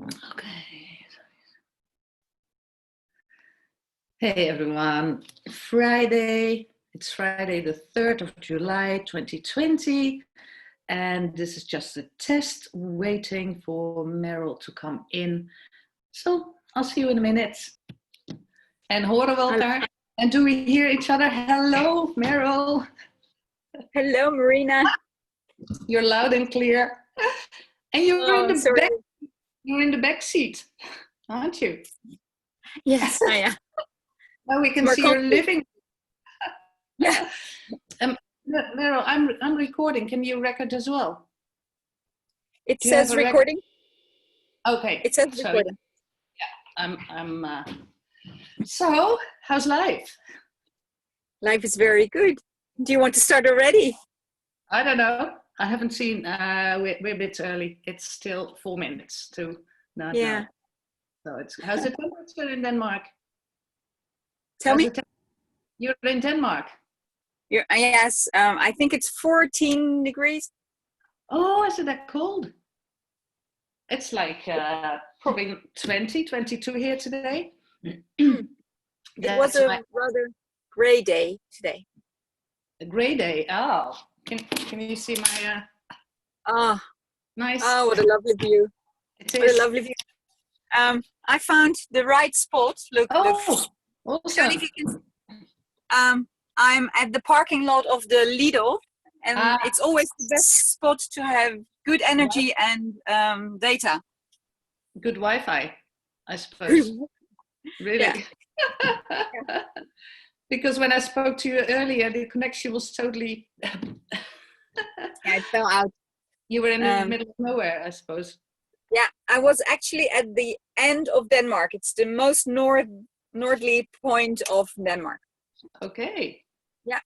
Okay. Hey everyone, Friday. It's Friday the 3rd of July 2020, and this is just a test waiting for Merel to come in. So I'll see you in a minute. En horen we elkaar? And do we hear each other? Hello, Merel. Hello, Marina. You're loud and clear. And you're in the back seat, aren't you? Yes, I am. Now we can see your living. Yeah. Merel, I'm recording. Can you record as well? It says recording. Okay. It says recording. Yeah. So, how's life? Life is very good. Do you want to start already? I don't know. I haven't seen. We're a bit early. It's still 4 minutes to. No. So how's the temperature in Denmark? Tell me. You're in Denmark. Yes. I think it's 14 degrees. Oh, is it that cold? It's like probably 20, 22 here today. It was a rather gray day today. A gray day. Oh, can you see my? Nice. Oh, what a lovely view! It is. What a lovely view. I found the right spot. Look. Oh, awesome. If you can, I'm at the parking lot of the Lidl, and it's always the best spot to have good energy and data. Good Wi-Fi, I suppose. Really? Yeah. Because when I spoke to you earlier, the connection was totally. Yeah, it fell out. You were in the middle of nowhere, I suppose. Yeah, I was actually at the end of Denmark. It's the most northerly point of Denmark. Okay. Yeah,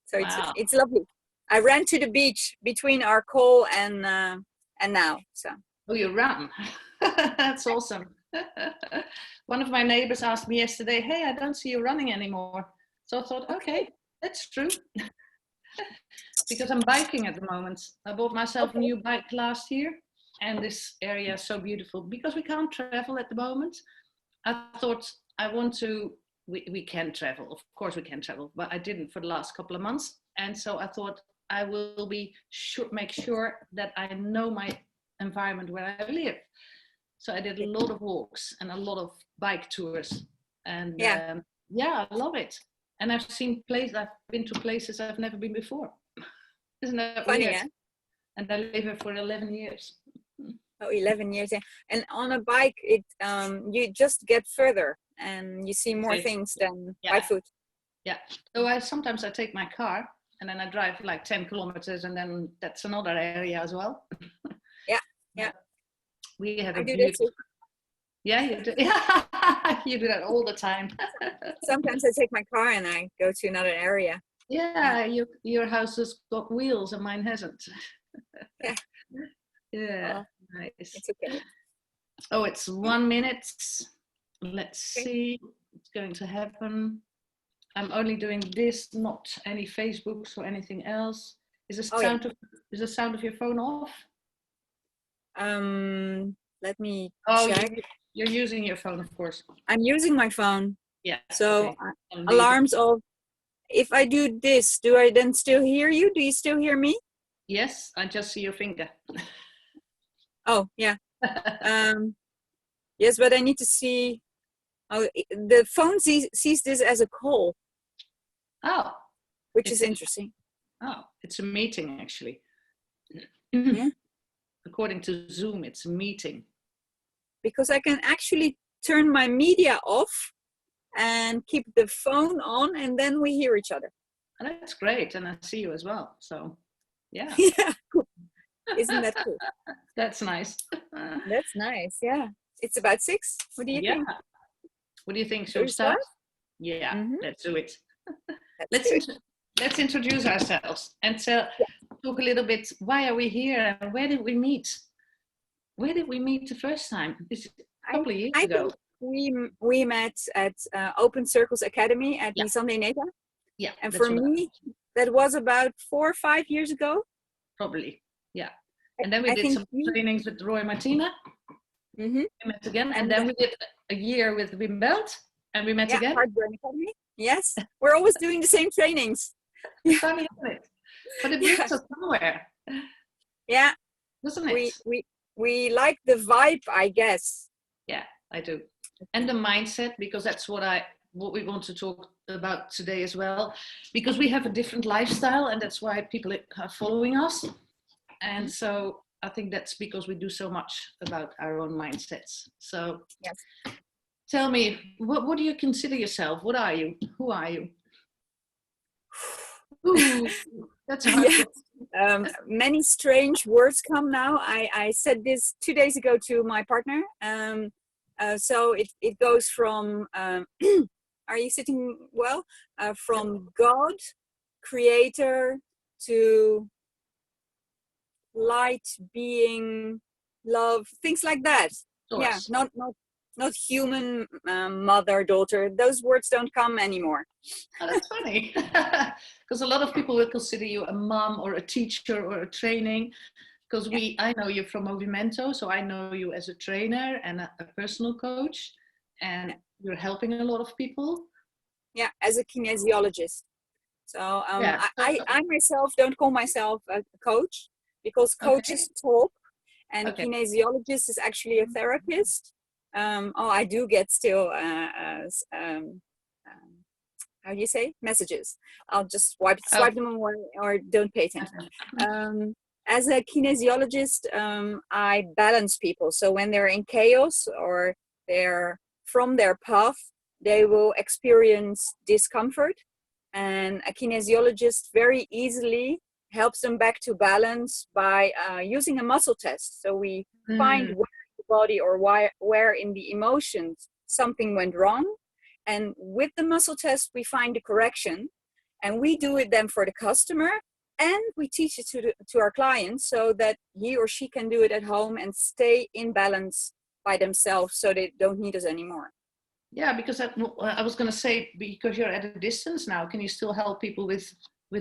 so it's lovely. I ran to the beach between our call and now. So. Oh, you ran. That's awesome. One of my neighbors asked me yesterday, "Hey, I don't see you running anymore." So I thought, okay, that's true. Because I'm biking at the moment. I bought myself a new bike last year, and this area is so beautiful. Because we can't travel at the moment, I thought we can travel. Of course we can travel, but I didn't for the last couple of months. And so I thought I will make sure that I know my environment where I live. So I did a lot of walks and a lot of bike tours. And I love it. And I've been to places I've never been before. Isn't that funny? weird? Yeah? And I live here for 11 years. Oh, 11 years. Yeah. And on a bike, you just get further and you see more things than by foot. Yeah. So sometimes I take my car and then I drive like 10 kilometers and then that's another area as well. Yeah. We have I do that too. Yeah, you do. Yeah, you do that all the time. Sometimes I take my car and I go to another area. Yeah, your house has got wheels and mine hasn't. Yeah. Yeah, nice. It's okay. Oh, it's 1 minute. Let's see what's going to happen. I'm only doing this, not any Facebooks or anything else. Is the sound of your phone off? Let me check. You're using your phone, of course. I'm using my phone. Yeah. So alarms off. If I do this, do I then still hear you? Do you still hear me? Yes, I just see your finger. Oh, yeah. Yes, but I need to see. Oh, the phone sees this as a call. Oh. Which is interesting. Oh, it's a meeting, actually. Yeah. According to Zoom, it's a meeting. Because I can actually turn my media off and keep the phone on, and then we hear each other. And that's great, and I see you as well. So, yeah. Yeah, cool. Isn't that cool? That's nice. That's nice. Yeah, it's about 6. What do you think? What do you think? Should we start? Yeah, let's do it. Let's introduce ourselves and talk a little bit. Why are we here? And where did we meet? Where did we meet the first time? It's a couple of years ago. We met at Open Circles Academy at the Sunday Neta. Yeah. And for me, that was about 4 or 5 years ago. Probably, yeah. And then we did some trainings with Roy and Martina. Mm-hmm. We met again, and then we did a year with Wim Belt, and we met again. Heartburn Academy. Yes, we're always doing the same trainings. Funny, isn't it? But it brings us somewhere. Yeah, doesn't it? We like the vibe, I guess. Yeah, I do, and the mindset, because that's what we want to talk about today as well, because we have a different lifestyle, and that's why people are following us. And so I think that's because we do so much about our own mindsets. So yes. Tell me, what do you consider yourself? What are you? Who are you? Ooh, that's hard. Many strange words come now. I said this 2 days ago to my partner. So it goes from, are you sitting well? From God, creator, to light, being, love, things like that. Source. Yeah, not human, mother, daughter. Those words don't come anymore. Oh, that's funny. Because a lot of people will consider you a mom or a teacher or a training. Because I know you from Movimento, so I know you as a trainer and a personal coach, and you're helping a lot of people. Yeah, as a kinesiologist. So I myself don't call myself a coach, because coaches talk, and kinesiologist is actually a therapist. I do get still how do you say, messages. I'll just swipe them away or don't pay attention. As a kinesiologist, I balance people. So when they're in chaos or they're from their path, they will experience discomfort, and a kinesiologist very easily helps them back to balance by using a muscle test. So we find where in the body or where in the emotions something went wrong, and with the muscle test we find the correction, and we do it then for the customer, and we teach it to our clients so that he or she can do it at home and stay in balance by themselves, so they don't need us anymore. Yeah, because I was going to say, because you're at a distance now, can you still help people with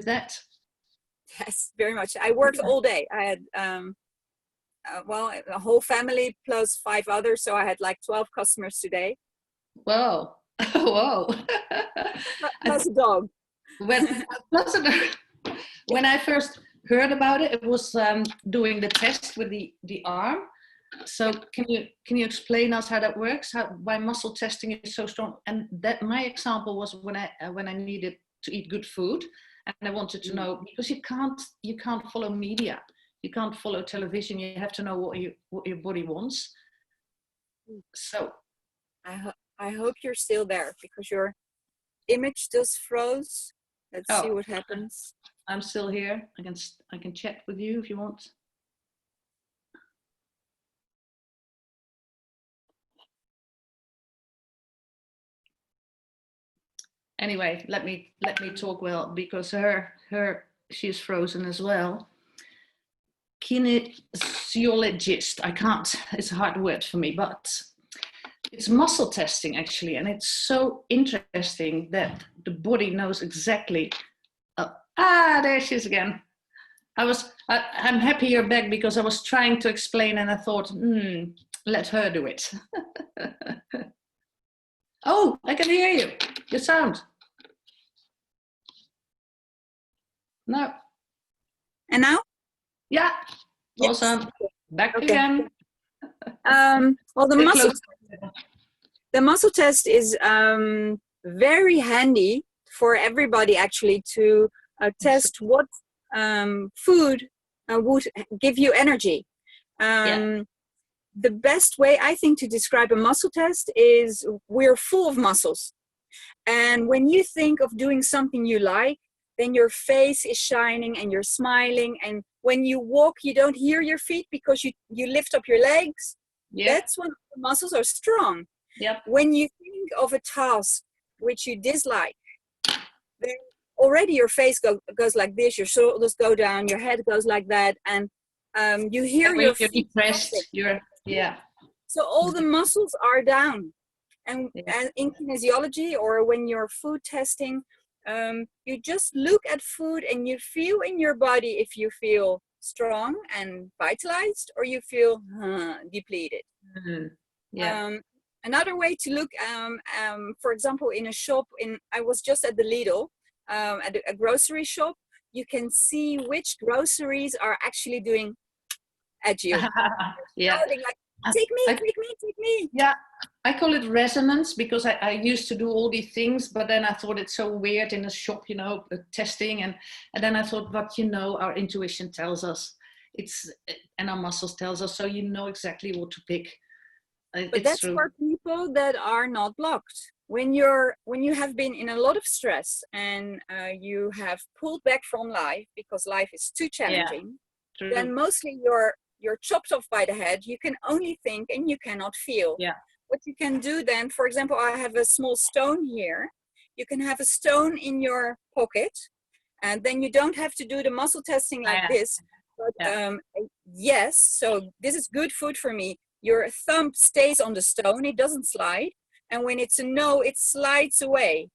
that? Yes, very much. I worked all day. I had a whole family plus 5 others, so I had like 12 customers today. Whoa. Whoa. Plus a dog. When I first heard about it, it was doing the test with the arm. So can you explain us how that works? Why muscle testing is so strong? And that my example was when I needed to eat good food, and I wanted to know, because you can't follow media, you can't follow television. You have to know what your body wants. So I hope you're still there, because your image just froze. Let's see what happens. I'm still here. I can chat with you if you want. Anyway, let me talk well, because she's frozen as well. Kinesiologist. I can't. It's a hard word for me, but it's muscle testing actually, and it's so interesting that the body knows exactly. There she is again. I'm happy you're back, because I was trying to explain and I thought, let her do it. Oh, I can hear you. Your sound. No. And now? Yeah. Yes. Awesome. Back again. Well, the muscle test is very handy for everybody actually, to test what food would give you energy. The best way I think to describe a muscle test is we're full of muscles. And when you think of doing something you like, then your face is shining and you're smiling. And when you walk, you don't hear your feet because you lift up your legs. Yep. That's when the muscles are strong. Yep. When you think of a task which you dislike, then already your face goes like this, your shoulders go down, your head goes like that, and you hear your you're feet depressed. So all the muscles are down. And in kinesiology, or when you're food testing, you just look at food and you feel in your body if you feel strong and vitalized, or you feel depleted. Yeah. Another way to look, for example, in a shop, I was just at the Lidl, at a grocery shop, you can see which groceries are actually doing at you. Yeah. Shouting like, take me, take me, take me. Yeah, I call it resonance because I used to do all these things, but then I thought it's so weird in a shop, you know, testing. And then I thought, but you know, our intuition tells us and our muscles tells us, so you know exactly what to pick. But it's that's true. for people that are not blocked. When you have been in a lot of stress and you have pulled back from life because life is too challenging, then mostly you're chopped off by the head. You can only think and you cannot feel. Yeah. What you can do then, for example, I have a small stone here. You can have a stone in your pocket, and then you don't have to do the muscle testing like this. But yes, so this is good food for me. Your thumb stays on the stone, it doesn't slide. And when it's a no, it slides away.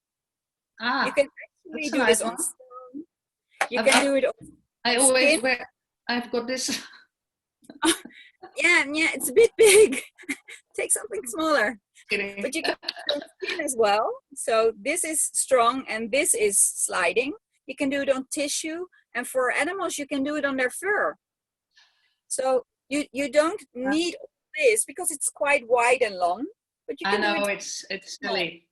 You can actually do this on stone. You can do it on I always wear, I've got this. Yeah, it's a bit big. Take something smaller. But you can do it on skin as well. So this is strong and this is sliding. You can do it on tissue. And for animals, you can do it on their fur. So you don't need this because it's quite wide and long. But you can do it. It's silly.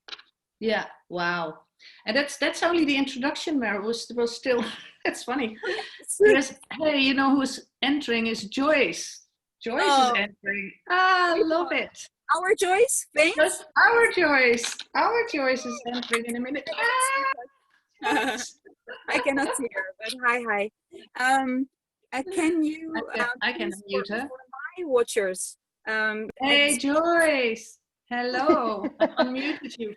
Yeah, wow. And that's only the introduction, Merel. Was still, it's funny. Yes, hey, you know who's entering is Joyce. Joyce is entering. I love it. Our Joyce, thanks. Our Joyce. Our Joyce is entering in a minute. I cannot see her, but hi. Can you? I can mute her. For my watchers. Hey, Joyce. Hello. I unmuted you.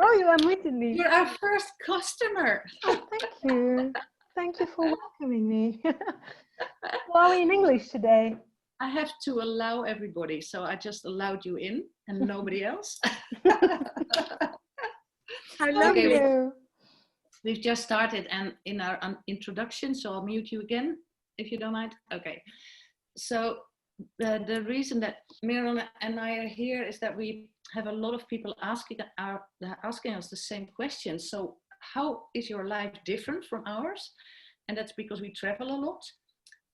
Oh, you unmuted me. You're our first customer. Oh, thank you. Thank you for welcoming me. Well, are we in English today? I have to allow everybody, so I just allowed you in and nobody else. I love you. We've just started and in our introduction, so I'll mute you again if you don't mind. Okay. So the reason that Merel and I are here is that we have a lot of people asking us the same question. So how is your life different from ours? And that's because we travel a lot.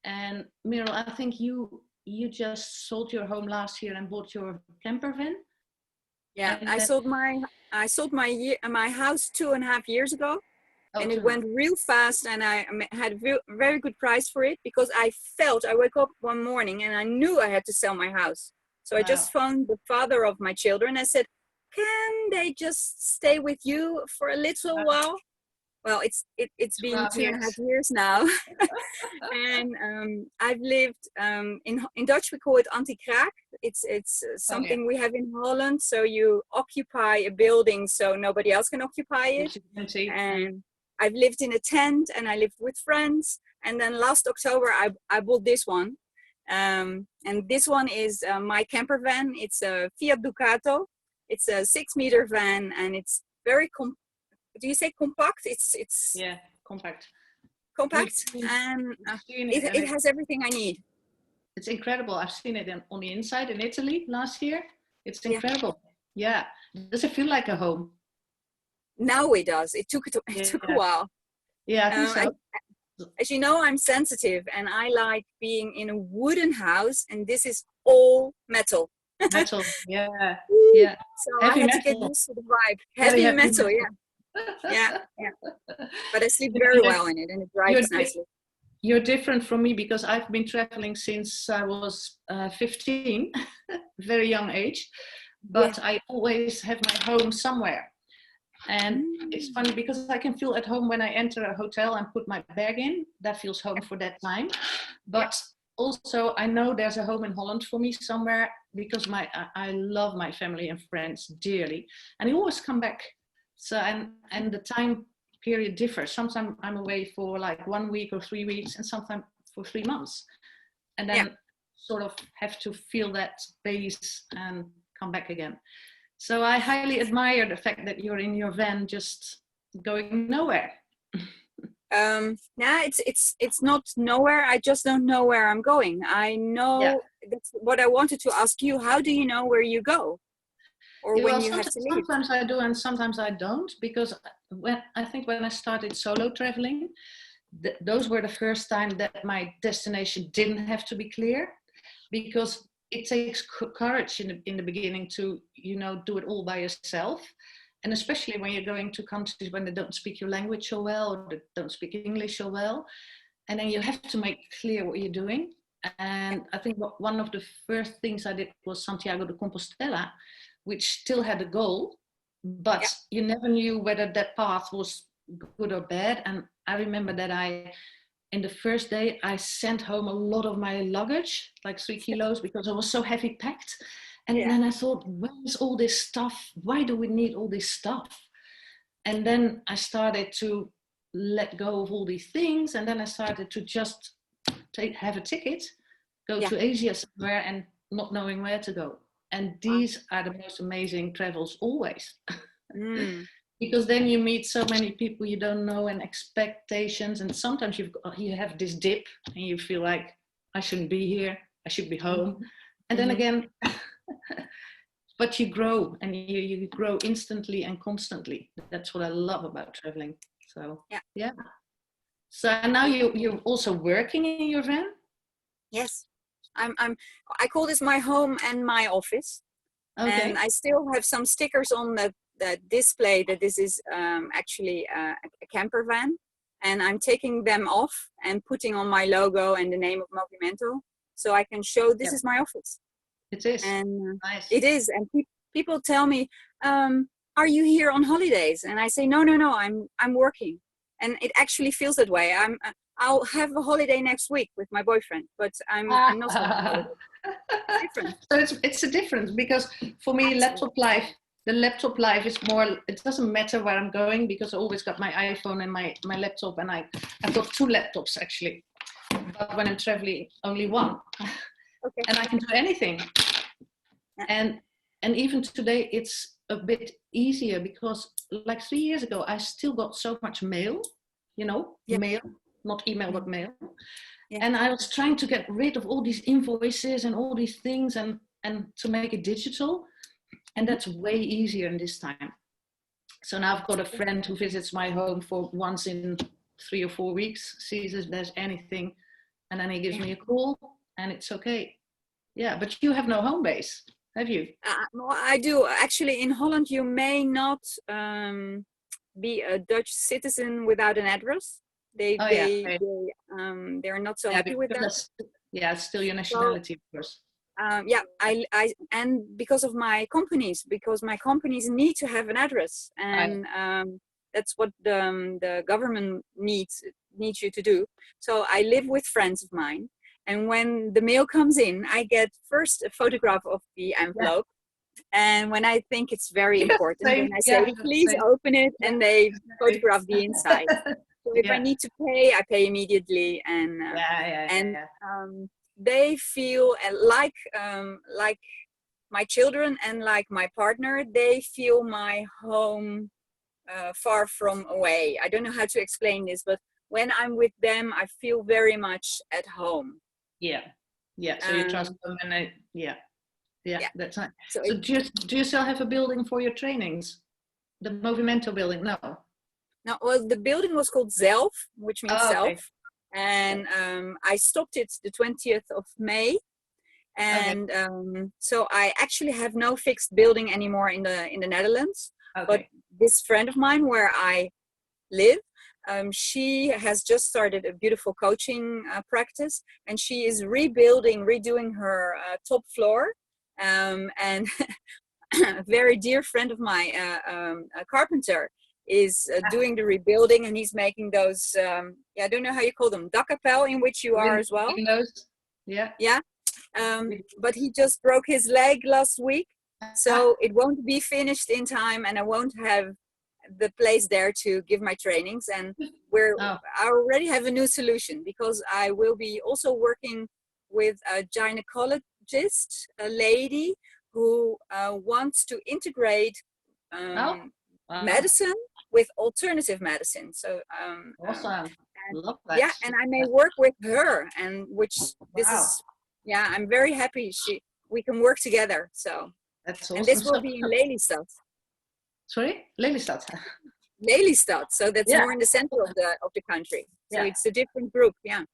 And Merel, I think you just sold your home last year and bought your campervan. Yeah, and I sold my house 2.5 years ago. And it went real fast, and I had a very good price for it because I woke up one morning and I knew I had to sell my house. So I just phoned the father of my children. I said, can they just stay with you for a little while? Well, it's been 2.5 years now. And I've lived, in Dutch we call it anti-kraak. It's something we have in Holland. So you occupy a building so nobody else can occupy it. And I've lived in a tent and I lived with friends. And then last October, I bought this one. And this one is my camper van. It's a Fiat Ducato. It's a 6-meter van and it's very, do you say compact? It's compact. Compact. And it has everything I need. It's incredible. I've seen it on the inside in Italy last year. It's incredible. Yeah. Does it feel like a home? Now it does. It took a while. Yeah, I think so. As you know, I'm sensitive and I like being in a wooden house, and this is all metal. Metal, yeah. So heavy I had to get used to the vibe. Heavy metal, yeah. But I sleep very well in it, and it drives nicely. You're different from me because I've been traveling since I was 15, very young age. But I always have my home somewhere. And it's funny because I can feel at home when I enter a hotel and put my bag in. That feels home for that time. But also I know there's a home in Holland for me somewhere because I love my family and friends dearly. And I always come back. So and the time period differs. Sometimes I'm away for like 1 week or 3 weeks and sometimes for 3 months. And then sort of have to feel that space and come back again. So I highly admire the fact that you're in your van just going nowhere. Nah, it's not nowhere. I just don't know where I'm going. I know that's what I wanted to ask you. How do you know where you go, or Yeah, when well, you have to leave? sometimes I do and sometimes I don't, because when I started solo traveling, those were the first time that my destination didn't have to be clear, because it takes courage in the beginning to, do it all by yourself. And especially when you're going to countries when they don't speak your language so well, or they don't speak English so well. And then you have to make clear what you're doing. And I think one of the first things I did was Santiago de Compostela, which still had a goal, but you never knew whether that path was good or bad. And I remember that in the first day, I sent home a lot of my luggage, like 3 kilos, because I was so heavy packed. And then I thought, where is all this stuff? Why do we need all this stuff? And then I started to let go of all these things. And then I started to just have a ticket, go to Asia somewhere, and not knowing where to go. And these are the most amazing travels always. Because then you meet so many people you don't know, and expectations. And sometimes you have this dip and you feel like, I shouldn't be here. I should be home. And then again, but you grow, and you grow instantly and constantly. That's what I love about traveling. So yeah. So now you're also working in your van? Yes, I call this my home and my office. Okay. And I still have some stickers on the display that this is actually a camper van, and I'm taking them off and putting on my logo and the name of Movimento, so I can show this is my office. It is. And nice. It is. And people tell me, are you here on holidays? And I say, no, I'm working. And it actually feels that way. I'll have a holiday next week with my boyfriend, but I'm not on holiday. It's different. So it's a difference, because for me, the laptop life is more, it doesn't matter where I'm going, because I always got my iPhone and my laptop, and I've got 2 laptops actually. But when I'm traveling, only one. Okay. And I can do anything. And even today, it's a bit easier, because like 3 years ago, I still got so much mail, mail, not email, but mail. Yeah. And I was trying to get rid of all these invoices and all these things, and to make it digital. And that's way easier in this time. So now I've got a friend who visits my home for once in 3 or 4 weeks, sees if there's anything, and then he gives me a call, and it's okay. Yeah, but you have no home base, have you? Well, I do. Actually, in Holland, you may not be a Dutch citizen without an address. They're not so happy with that. Yeah, it's still your nationality, of course. And because of my companies, need to have an address, and that's what the government needs you to do. So I live with friends of mine, and when the mail comes in, I get first a photograph of the envelope, and when I think it's very important, then I say, please open it, and they photograph the inside. So if I need to pay, I pay immediately, and they feel like my children and like my partner, they feel my home far from away. I don't know how to explain this, but when I'm with them, I feel very much at home. Yeah. So you trust them, and that's nice. So do you still have a building for your trainings? The Movimento building? No. Well, the building was called Zelf, which means self. And I stopped it the 20th of May. And so I actually have no fixed building anymore in the Netherlands. But this friend of mine where I live, she has just started a beautiful coaching practice, and she is redoing her top floor. And a very dear friend of mine, a carpenter, is doing the rebuilding, and he's making those I don't know how you call them, dakkapel, in which you are as well. But he just broke his leg last week, so it won't be finished in time, and I won't have the place there to give my trainings. And I already have a new solution, because I will be also working with a gynecologist, a lady who wants to integrate medicine with alternative medicine. So Awesome. Love that. yeah, and I may work with her, and which this Wow. is, yeah, I'm very happy we can work together. So, That's awesome. and this will be in Lelystad. Sorry, Lelystad. Lelystad. So that's more in the center of the country. So it's a different group. Yeah.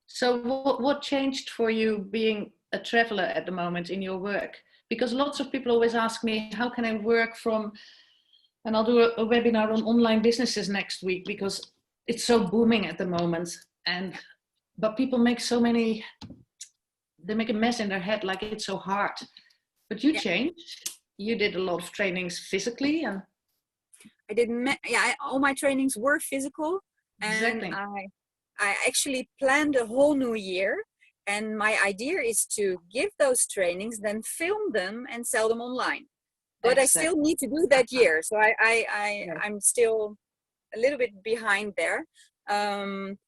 So what changed for you being a traveler at the moment in your work? Because lots of people always ask me, how can I work from, and I'll do a webinar on online businesses next week because it's so booming at the moment. But people make they make a mess in their head, like it's so hard. But you changed. You did a lot of trainings physically, and I did. All my trainings were physical, and exactly. I actually planned a whole new year. And my idea is to give those trainings, then film them and sell them online. But I still need to do that year, so I'm still a little bit behind there.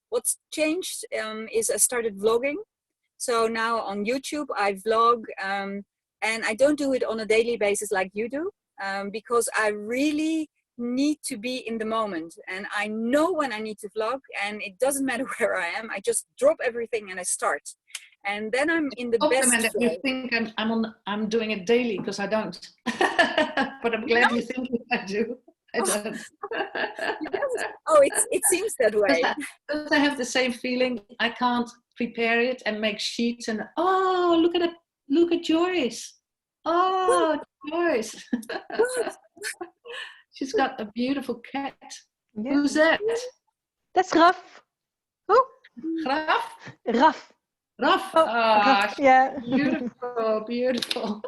What's changed is I started vlogging. So now on YouTube I vlog, and I don't do it on a daily basis like you do, because I really need to be in the moment, and I know when I need to vlog, and it doesn't matter where I am. I just drop everything and I start, and then I'm in the best That flow. you think I'm doing it daily, because I don't. But I'm glad you think I do. I don't. Oh, it seems that way. Because I have the same feeling. I can't prepare it and make sheets and look at Joyce. Oh, Joyce. She's got a beautiful cat. Yeah. Who's that? That's Raf. Oh, Graf? Raf. Raf. Oh, Ah, Raf. Yeah. beautiful, beautiful.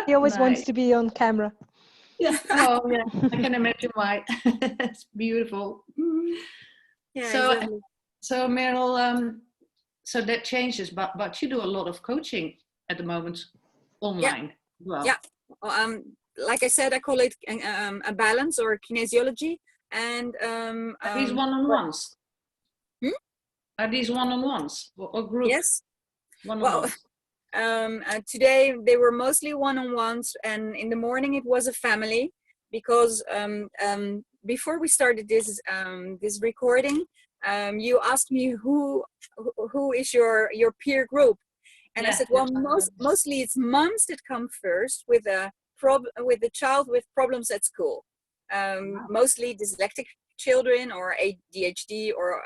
He always wants Nice. to be on camera. Yeah. Oh, yeah. I can imagine why. It's beautiful. Yeah, So, exactly. so Merel, so that changes, but you do a lot of coaching at the moment online. Well, yeah. Like I said, I call it a balance or kinesiology, and are these one-on-ones? Are these one-on-ones or group? Yes. One-on-ones. Today they were mostly one-on-ones, and in the morning it was a family, because before we started this recording, you asked me who is your peer group, and I said, well, mostly it's moms that come first with a child with problems at school, mostly dyslexic children or ADHD or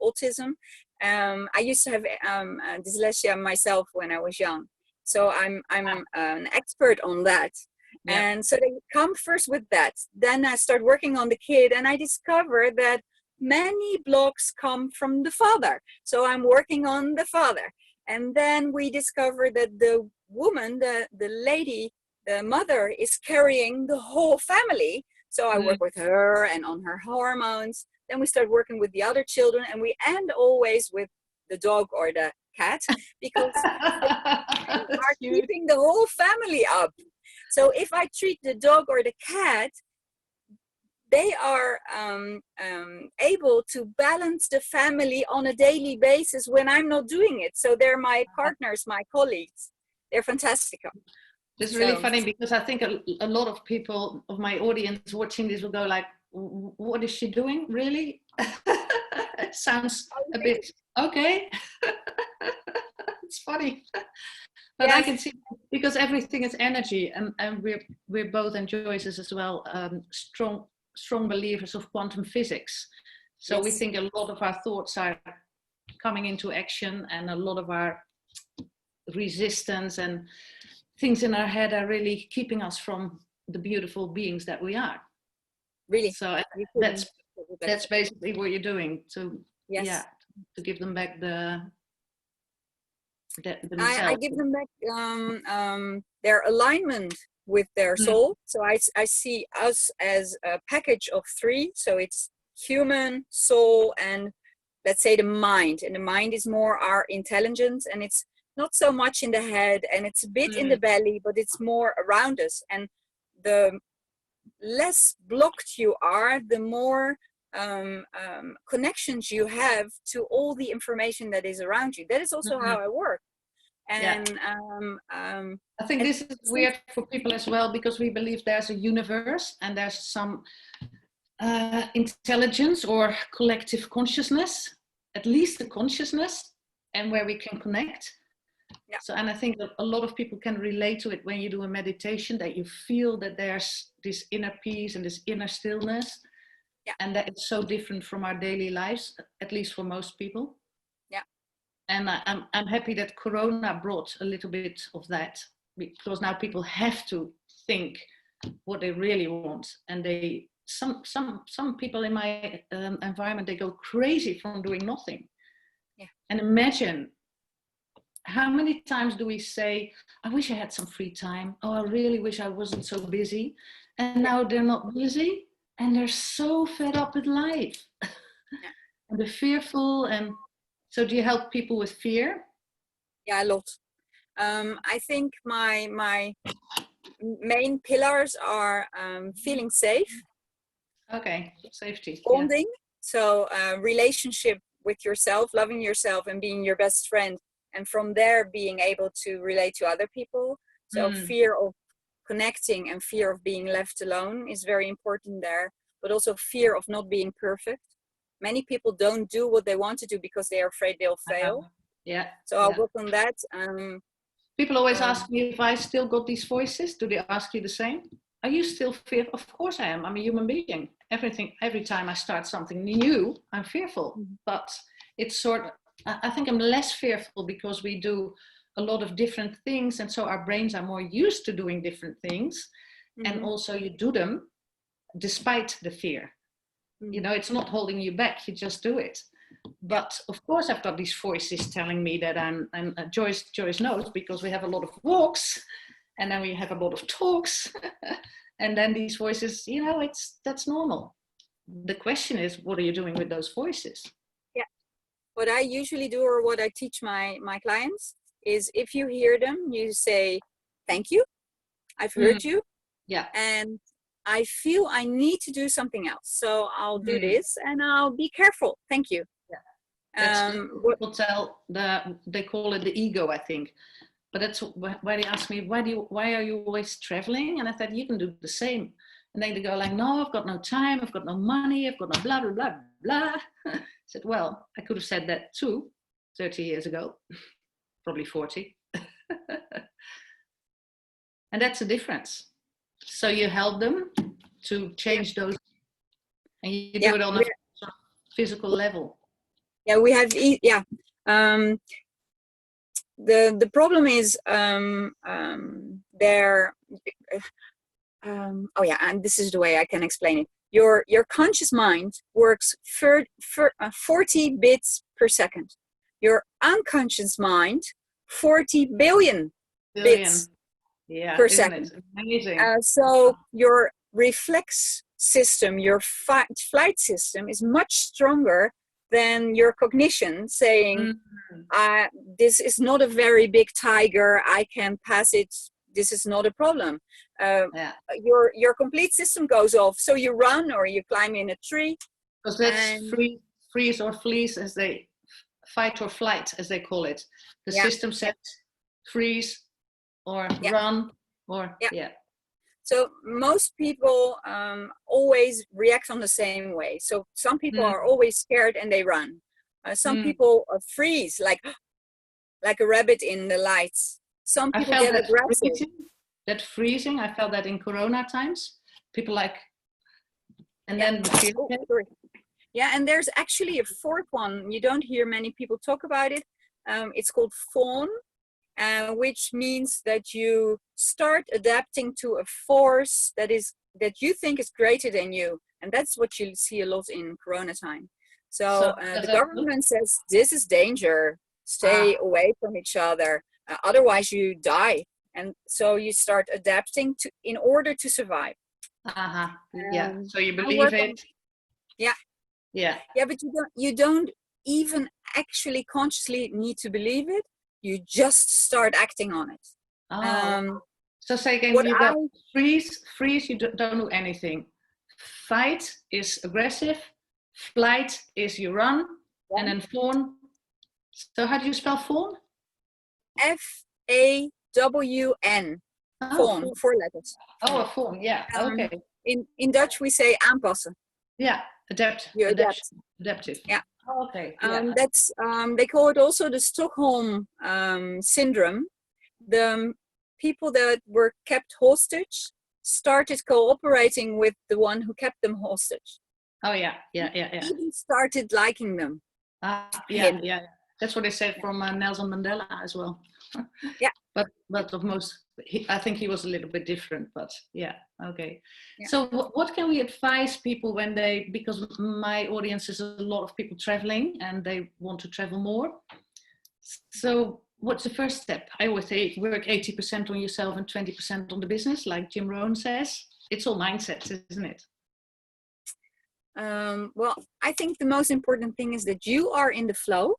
autism. I used to have dyslexia myself when I was young, so I'm an expert on that. Yeah. And so they come first with that. Then I start working on the kid, and I discover that many blocks come from the father. So I'm working on the father. And then we discover that the woman, the lady, the mother is carrying the whole family. So I work with her and on her hormones. Then we start working with the other children, and we end always with the dog or the cat, because they are keeping the whole family up. So if I treat the dog or the cat, they are able to balance the family on a daily basis when I'm not doing it. So they're my partners, my colleagues. They're fantastic. It's really funny, because I think a lot of people of my audience watching this will go like, what is she doing, really? It sounds a bit okay. It's funny. But yes. I can see, because everything is energy, and we're both, and Joyce is as well, strong believers of quantum physics. So we think a lot of our thoughts are coming into action, and a lot of our resistance and things in our head are really keeping us from the beautiful beings that we are. Really? So that's basically what you're doing. So to give them back I give them back their alignment with their soul. So I see us as a package of three. So it's human, soul, and let's say the mind. And the mind is more our intelligence, and it's not so much in the head, and it's a bit in the belly, but it's more around us. And the less blocked you are, the more connections you have to all the information that is around you. That is also how I work. And I think this is weird for people as well, because we believe there's a universe and there's some intelligence or collective consciousness, at least the consciousness, and where we can connect. Yeah. So, and I think that a lot of people can relate to it when you do a meditation, that you feel that there's this inner peace and this inner stillness. Yeah. And that it's so different from our daily lives, at least for most people. Yeah. And I'm happy that Corona brought a little bit of that, because now people have to think what they really want. And they, some people in my environment, they go crazy from doing nothing. Yeah. And imagine, how many times do we say, I wish I had some free time. Oh, I really wish I wasn't so busy. And now they're not busy and they're so fed up with life. Yeah. And they're fearful. And so do you help people with fear? Yeah, a lot. I think my main pillars are feeling safe. Okay, safety. Bonding. Yeah. So relationship with yourself, loving yourself and being your best friend. And from there, being able to relate to other people. So fear of connecting and fear of being left alone is very important there. But also fear of not being perfect. Many people don't do what they want to do because they are afraid they'll fail. Yeah. So I'll work on that. People always ask me if I still got these voices. Do they ask you the same? Are you still fearful? Of course I am. I'm a human being. Every time I start something new, I'm fearful. But it's sort of, I think I'm less fearful because we do a lot of different things. And so our brains are more used to doing different things. And also you do them despite the fear. You know, it's not holding you back. You just do it. But of course I've got these voices telling me that I'm Joyce knows, because we have a lot of walks and then we have a lot of talks. And then these voices, you know, that's normal. The question is, what are you doing with those voices? Yeah. What I usually do, or what I teach my clients, is if you hear them, you say, thank you, I've heard you. Yeah. And I feel I need to do something else. So I'll do this and I'll be careful. Thank you. Yeah. People tell they call it the ego, I think. But that's why they ask me, why are you always traveling? And I said, you can do the same. And then they go like, no, I've got no time, I've got no money, I've got no blah, blah, blah, blah. I said, well, I could have said that too 30 years ago, probably 40. And that's the difference. So you help them to change those, and you do it on a physical level. Yeah, we have, the problem is and this is the way I can explain it. Your conscious mind works for 40 bits per second. Your unconscious mind, 40 billion bits per second. It amazing? So your reflex system, your flight system is much stronger than your cognition saying, this is not a very big tiger, I can pass it, this is not a problem. Your complete system goes off, so you run or you climb in a tree. Because that's freeze or fleece, as they fight or flight, as they call it. The system says freeze or run or So most people always react on the same way. So some people are always scared and they run. Some people freeze like a rabbit in the lights. Some people get aggressive. That freezing, I felt that in Corona times. People like, and then yeah, and there's actually a fourth one. You don't hear many people talk about it. It's called fawn. Which means that you start adapting to a force that you think is greater than you, and that's what you see a lot in Corona time. So the government says this is danger, stay away from each other, otherwise you die, and so you start adapting in order to survive. So you believe it. But you don't even actually consciously need to believe it. You just start acting on it. So say again, you got freeze, you don't do anything. Fight is aggressive, flight is you run, and then fawn. So how do you spell fawn? F-A-W-N. Fawn, 4 letters. Oh, a fawn, okay. In Dutch we say aanpassen. Yeah, You adapt. adaptive. Yeah. Oh, okay. Yeah. That's they call it also the Stockholm syndrome. The people that were kept hostage started cooperating with the one who kept them hostage. Oh yeah. Even started liking them. Yeah. That's what they said from Nelson Mandela as well. Yeah. But of most, I think he was a little bit different. But yeah, okay. Yeah. So what can we advise people when they, because my audience is a lot of people traveling and they want to travel more. So what's the first step? I always say work 80% on yourself and 20% on the business, like Jim Rohn says. It's all mindset, isn't it? Well, I think the most important thing is that you are in the flow.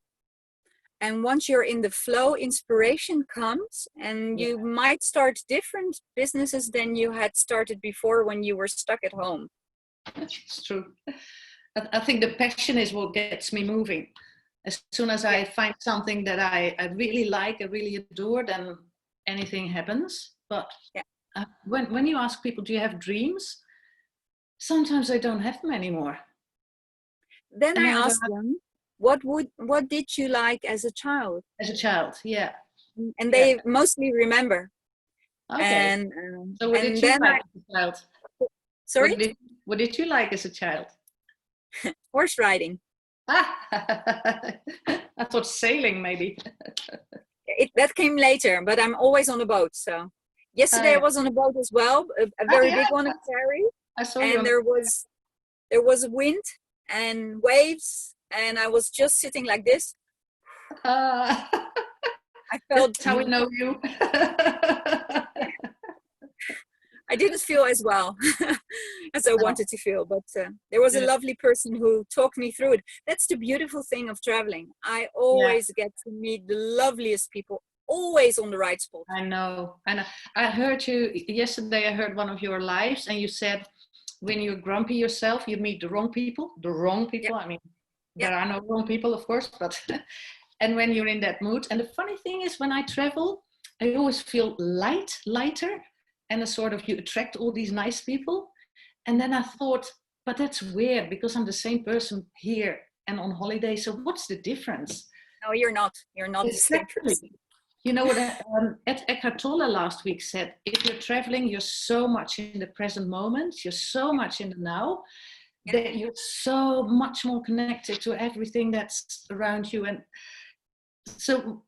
And once you're in the flow, inspiration comes, and you might start different businesses than you had started before when you were stuck at home. It's true. I think the passion is what gets me moving. As soon as I find something that I really like, I really adore, then anything happens. But when you ask people, do you have dreams? Sometimes I don't have them anymore. Then I ask them, what did you like as a child? As a child, yeah. And they mostly remember. Okay. And so what did you like as a child? Sorry? What did you like as a child? Horse riding. I thought sailing maybe. That came later, but I'm always on a boat. So yesterday I was on a boat as well, a very big one, a ferry. I saw and there was wind and waves, and I was just sitting like this. I felt. That's how we know you. I didn't feel as well as I wanted to feel, but there was a lovely person who talked me through it. That's the beautiful thing of traveling. I always get to meet the loveliest people, always on the right spot. I know. I heard you yesterday. I heard one of your lives, and you said when you're grumpy yourself, you meet the wrong people. The wrong people. I mean, there are no wrong people, of course, but and when you're in that mood. And the funny thing is, when I travel, I always feel lighter. And a sort of, you attract all these nice people. And then I thought, but that's weird because I'm the same person here and on holiday. So what's the difference? No, you're not. You're not the same person. You know what Eckhart Tolle last week said, if you're traveling, you're so much in the present moment. You're so much in the now that you're so much more connected to everything that's around you. And so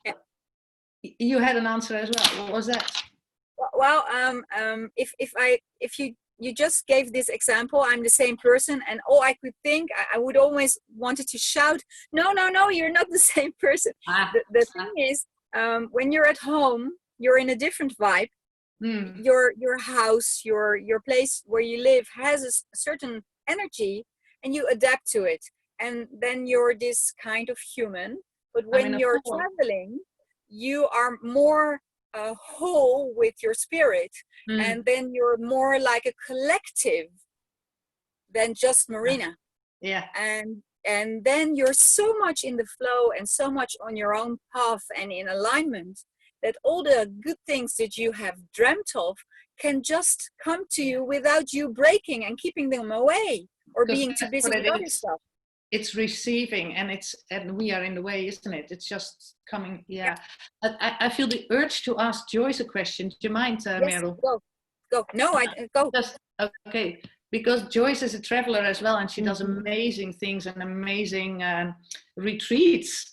you had an answer as well. What was that? Well, if you just gave this example, I'm the same person, and all I could think, I would always wanted to shout, no, you're not the same person. The thing is, when you're at home, you're in a different vibe. Your house, your place where you live has a certain energy, and you adapt to it, and then you're this kind of human. But when you're traveling, you are more whole with your spirit, and then you're more like a collective than just Marina. And then you're so much in the flow and so much on your own path and in alignment that all the good things that you have dreamt of can just come to you without you breaking and keeping them away or being too busy with other stuff. It's receiving, and we are in the way, isn't it? It's just coming. I feel the urge to ask Joyce a question. Do you mind, Merel? Go. No, go. Okay, because Joyce is a traveler as well, and she does amazing things and amazing retreats.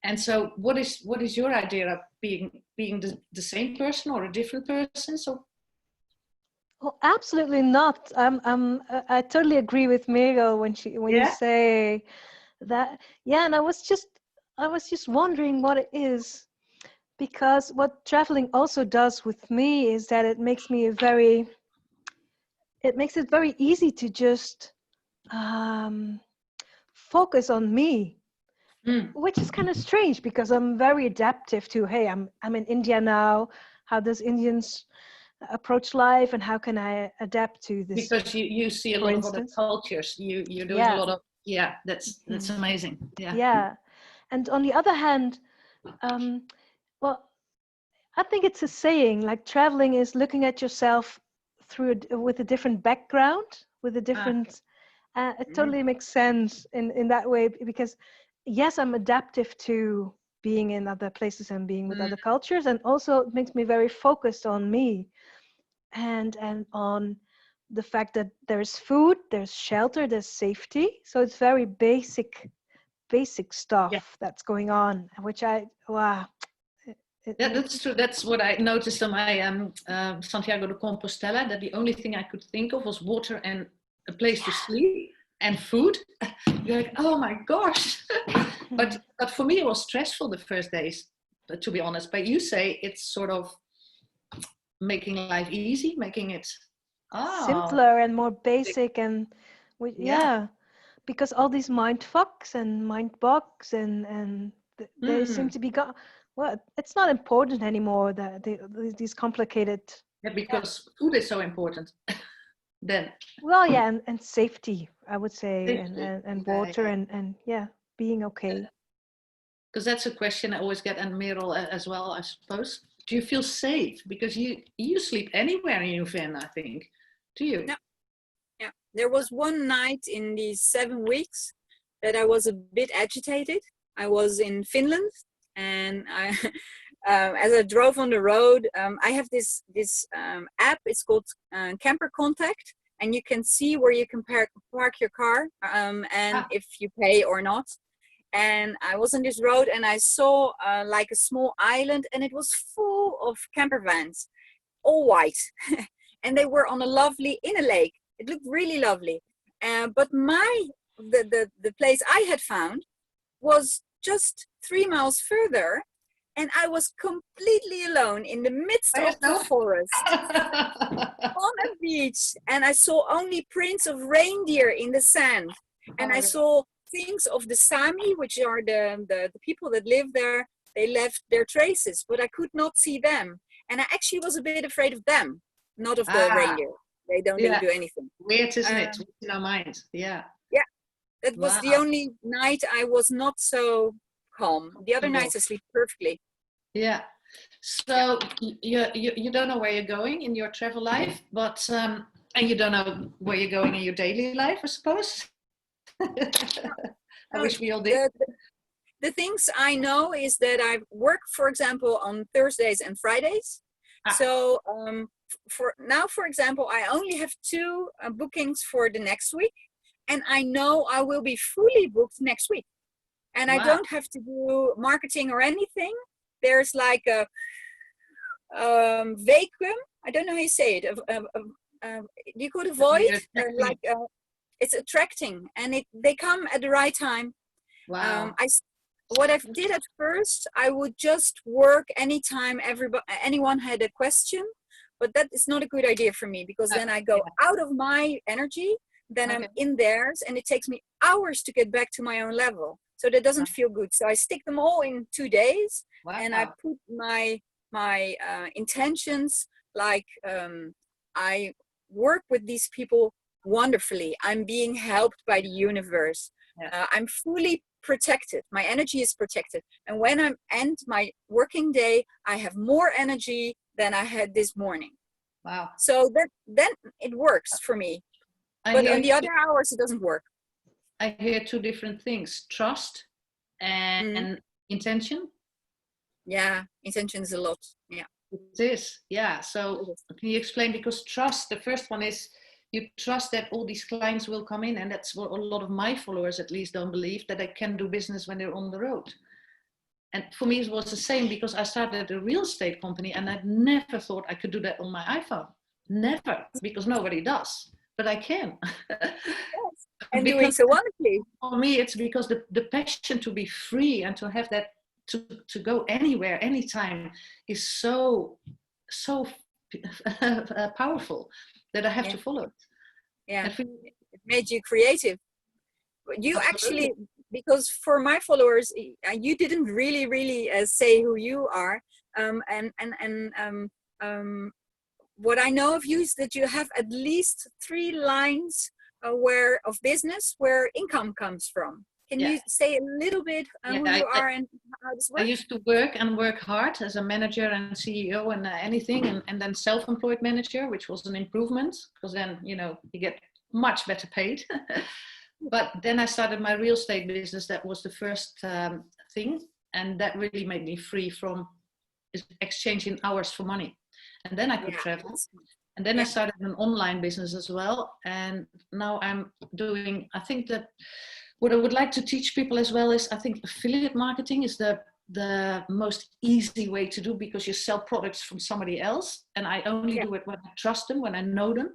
And so, what is your idea of being the same person or a different person? So. Well, absolutely not. I totally agree with Merel when you say that. Yeah, and I was just wondering what it is, because what traveling also does with me is that it makes it very easy to just focus on me, which is kind of strange because I'm very adaptive to, hey, I'm in India now. How does Indians approach life, and how can I adapt to this? Because you see a lot of other cultures. You're doing a lot of that's amazing. And on the other hand, well, I think it's a saying, like traveling is looking at yourself with a different background, with a different It totally makes sense in that way, because yes, I'm adaptive to being in other places and being with other cultures, and also it makes me very focused on me and on the fact that there's food, there's shelter, there's safety. So it's very basic stuff that's going on, which wow. Yeah, that's true. That's what I noticed on my Santiago de Compostela, that the only thing I could think of was water and a place to sleep and food. You're like, oh my gosh. but for me, it was stressful the first days, to be honest. But you say it's sort of making life easy, making it simpler and more basic, and because all these mind fucks and mind bugs and they seem to be well, it's not important anymore, that these complicated. Yeah, because food is so important. Then. Well, yeah, and safety, I would say, and water and being okay. Because that's a question I always get, and Merel as well, I suppose. Do you feel safe? Because you sleep anywhere in your van, I think. Do you? No. Yeah. There was one night in these 7 weeks that I was a bit agitated. I was in Finland, and I, as I drove on the road, I have this app. It's called Camper Contact, and you can see where you can park your car and if you pay or not. And I was on this road, and I saw like a small island, and it was full of camper vans, all white, and they were on a lovely in a lake. It looked really lovely, but the place I had found was just 3 miles further, and I was completely alone in the midst of the forest on a beach, and I saw only prints of reindeer in the sand, and I saw things of the Sami, which are the people that live there. They left their traces, but I could not see them, and I actually was a bit afraid of them, not of the reindeer. They don't do anything. Weird, isn't it? In our minds. Yeah. Yeah. That was the only night I was not so calm. The other nights I sleep perfectly. Yeah. So you don't know where you're going in your travel life, but and you don't know where you're going in your daily life, I suppose. I wish we all did. The things I know is that I work, for example, on Thursdays and Fridays. So for example, I only have 2 bookings for the next week, and I know I will be fully booked next week, and I don't have to do marketing or anything. There's like a vacuum. I don't know how you say it. You could avoid like it's attracting, and they come at the right time. Wow. What I did at first, I would just work anytime anyone had a question, but that is not a good idea for me, because then I go out of my energy, then I'm in theirs, and it takes me hours to get back to my own level. So that doesn't feel good. So I stick them all in 2 days, and I put my intentions, like I work with these people wonderfully. I'm being helped by the universe. I'm fully protected. My energy is protected. And when I end my working day, I have more energy than I had this morning. Wow. So then it works for me. But on the other hours, it doesn't work. I hear 2 different things: trust and intention. Yeah, intention is a lot. Yeah. It is. Yeah. So can you explain? Because trust, the first one is you trust that all these clients will come in, and that's what a lot of my followers at least don't believe, that they can do business when they're on the road. And for me, it was the same, because I started a real estate company, and I never thought I could do that on my iPhone. Never, because nobody does. But I can. Yes. And doing so wonderfully. For me, it's because the passion to be free and to have that, to go anywhere, anytime, is so powerful that I have to follow it. Yeah, it made you creative. You actually, because for my followers, you didn't really say who you are. What I know of you is that you have at least 3 lines of business where income comes from. Can you say a little bit who you are and how this works? I used to work hard as a manager and CEO and anything, and then self-employed manager, which was an improvement, because then you get much better paid. But then I started my real estate business. That was the first thing. And that really made me free from exchanging hours for money. And then I could travel. And then I started an online business as well. And now I'm doing, I think that what I would like to teach people as well is, I think affiliate marketing is the most easy way to do, because you sell products from somebody else. And I only do it when I trust them, when I know them.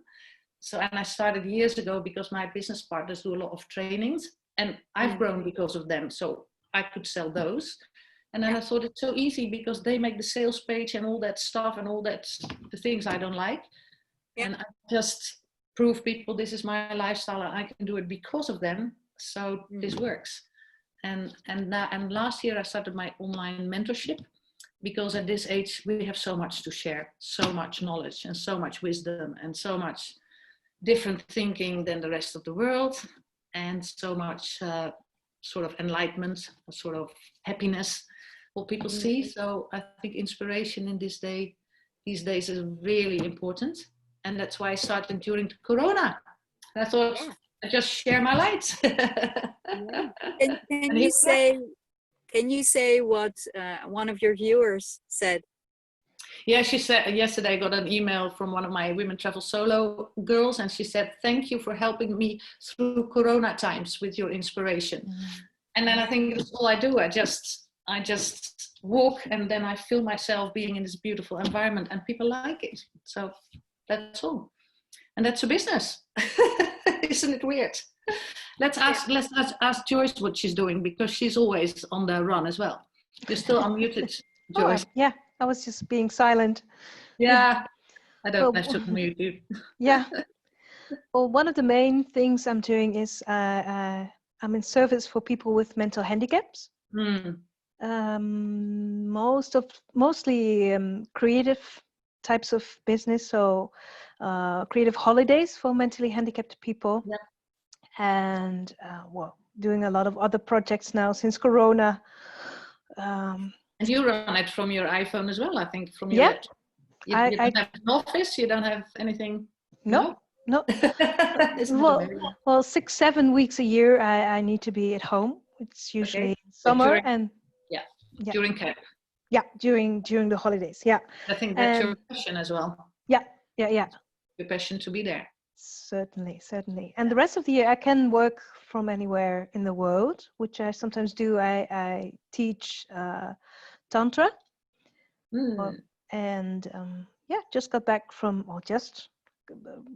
So, and I started years ago because my business partners do a lot of trainings, and I've grown because of them. So I could sell those. And then I thought it's so easy because they make the sales page and all that stuff and all that, the things I don't like. And I just prove people this is my lifestyle and I can do it because of them. So this works. And last year I started my online mentorship, because at this age we have so much to share, so much knowledge and so much wisdom and so much different thinking than the rest of the world, and so much sort of enlightenment, sort of happiness, what people see. So I think inspiration in these days is really important. And that's why I started during Corona. And I thought, I just share my light. Can you say what one of your viewers said? Yeah, she said yesterday I got an email from one of my Women Travel Solo girls, and she said, thank you for helping me through Corona times with your inspiration. And then I think that's all I do. I just walk, and then I feel myself being in this beautiful environment, and people like it. So that's all. And that's a business. Isn't it weird? Let's ask Joyce what she's doing, because she's always on the run as well. You're still unmuted, Joyce. Yeah, I was just being silent. Yeah, I don't have to mute you. Yeah. Well, one of the main things I'm doing is I'm in service for people with mental handicaps. Mostly creative types of business, so creative holidays for mentally handicapped people. And doing a lot of other projects now since Corona. And you run it from your iPhone as well, I think, from your laptop. You don't have an office, you don't have anything? No. Well, 6-7 weeks a year I need to be at home. It's usually summer during camp. Yeah, during the holidays. Yeah. I think that's your passion as well. Yeah. Your passion to be there. Certainly. And the rest of the year I can work from anywhere in the world, which I sometimes do. I teach Tantra. Just got back from, just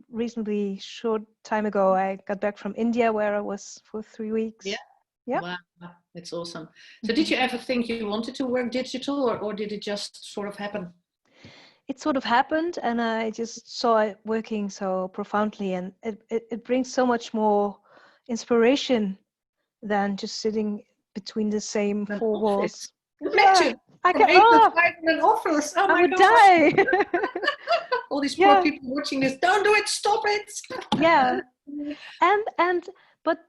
reasonably short time ago, I got back from India, where I was for 3 weeks. Yeah. Wow, it's awesome. So did you ever think you wanted to work digital, or did it just sort of happen? It sort of happened, and I just saw it working so profoundly, and it brings so much more inspiration than just sitting between the same four walls. Imagine, I can 8 to 5 in an office. Oh I would die. All these poor people watching this, don't do it, stop it. Yeah, but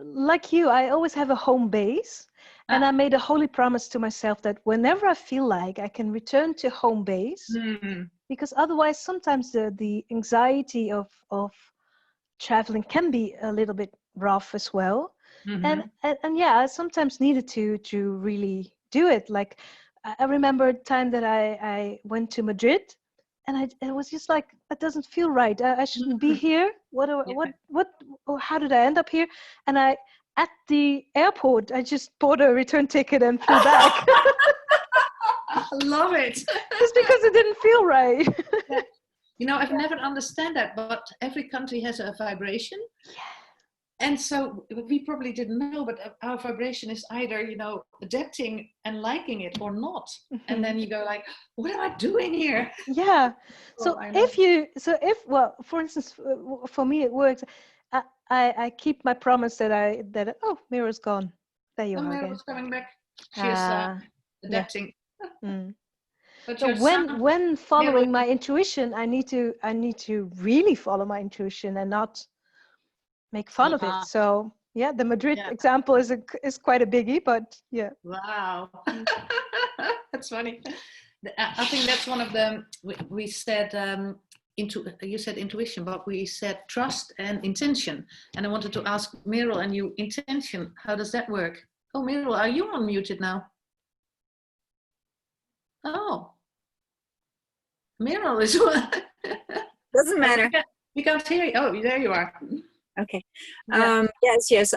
like you, I always have a home base. And I made a holy promise to myself that whenever I feel like I can return to home base, because otherwise sometimes the anxiety of traveling can be a little bit rough as well. And I sometimes needed to really do it. Like I remember a time that I went to Madrid, and it was just like, that doesn't feel right. I shouldn't be here. How did I end up here? And at the airport, I just bought a return ticket and flew back. I love it. Just because it didn't feel right. You know, I've never understand that, but every country has a vibration. And so we probably didn't know, but our vibration is either, adapting and liking it or not. And then you go like, what am I doing here? Yeah. So for instance, for me, it works. I keep my promise that Merel's gone. There you are again. Merel's coming back. She's adapting. But so when following my intuition, I need to really follow my intuition and not make fun of it. So the Madrid example is quite a biggie, but yeah. Wow, that's funny. I think that's one of the, we said you said intuition, but we said trust and intention. And I wanted to ask Merel and you, intention, how does that work? Oh, Merel, are you unmuted now? Oh, Merel is Doesn't matter. We can't hear you. Oh, there you are. Okay. Yeah. Yes.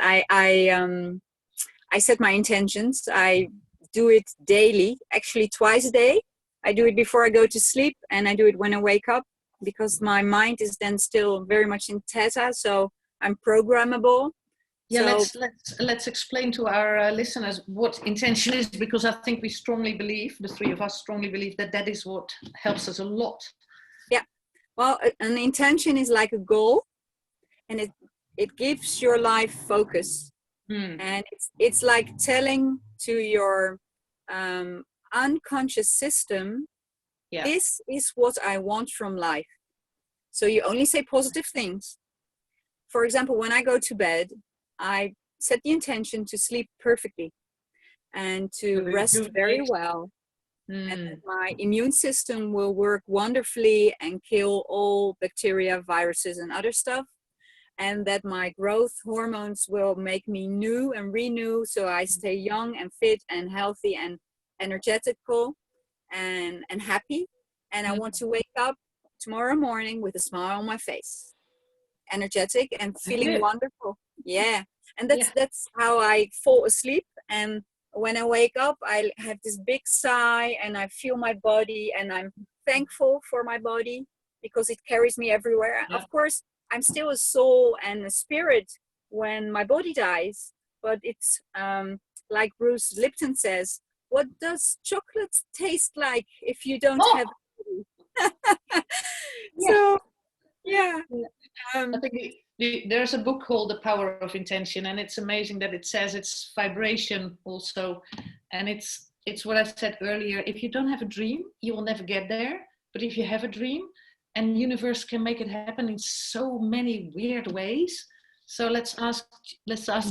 I set my intentions. I do it daily, actually twice a day. I do it before I go to sleep, and I do it when I wake up, because my mind is then still very much in theta, so I'm programmable. Yeah, so, let's explain to our listeners what intention is, because I think we strongly believe, the three of us strongly believe, that that is what helps us a lot. Yeah, well, an intention is like a goal, and it gives your life focus. And it's like telling to your unconscious system, this is what I want from life. So you only say positive things. For example, when I go to bed, I set the intention to sleep perfectly and to rest very well. And that my immune system will work wonderfully and kill all bacteria, viruses, and other stuff. And that my growth hormones will make me new and renew, so I stay young and fit and healthy and energetical and happy. And I want to wake up tomorrow morning with a smile on my face, energetic and feeling wonderful. Yeah. And that's how I fall asleep. And when I wake up, I have this big sigh, and I feel my body, and I'm thankful for my body because it carries me everywhere. Of course, I'm still a soul and a spirit when my body dies, but it's like Bruce Lipton says, what does chocolate taste like if you don't have it? So, yeah. I think there's a book called The Power of Intention, and it's amazing that it says it's vibration also. And it's what I said earlier, if you don't have a dream, you will never get there. But if you have a dream, and the universe can make it happen in so many weird ways. So let's ask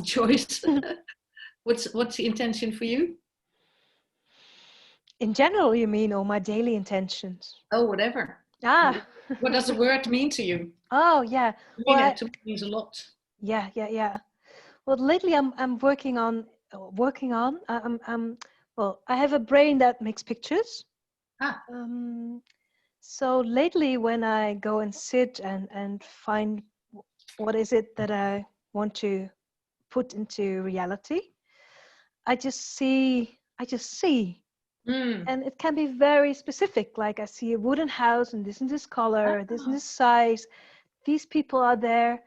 Joyce, what's the intention for you? In general, you mean, or my daily intentions? Oh, whatever. Ah. What does the word mean to you? Oh, yeah. Well, to me it means a lot. Yeah. Well, lately I'm working on. Well, I have a brain that makes pictures. So lately, when I go and sit and find what is it that I want to put into reality, I just see. And it can be very specific. Like I see a wooden house, and this color, this and this size. These people are there,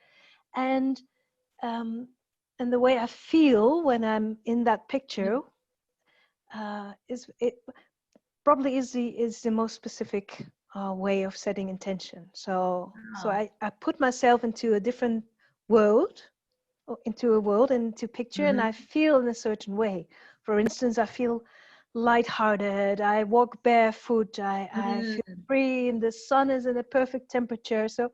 and the way I feel when I'm in that picture is the most specific way of setting intention. So I put myself into a different world, into picture, and I feel in a certain way. For instance, I feel lighthearted. I walk barefoot. I feel free, and the sun is in a perfect temperature. So,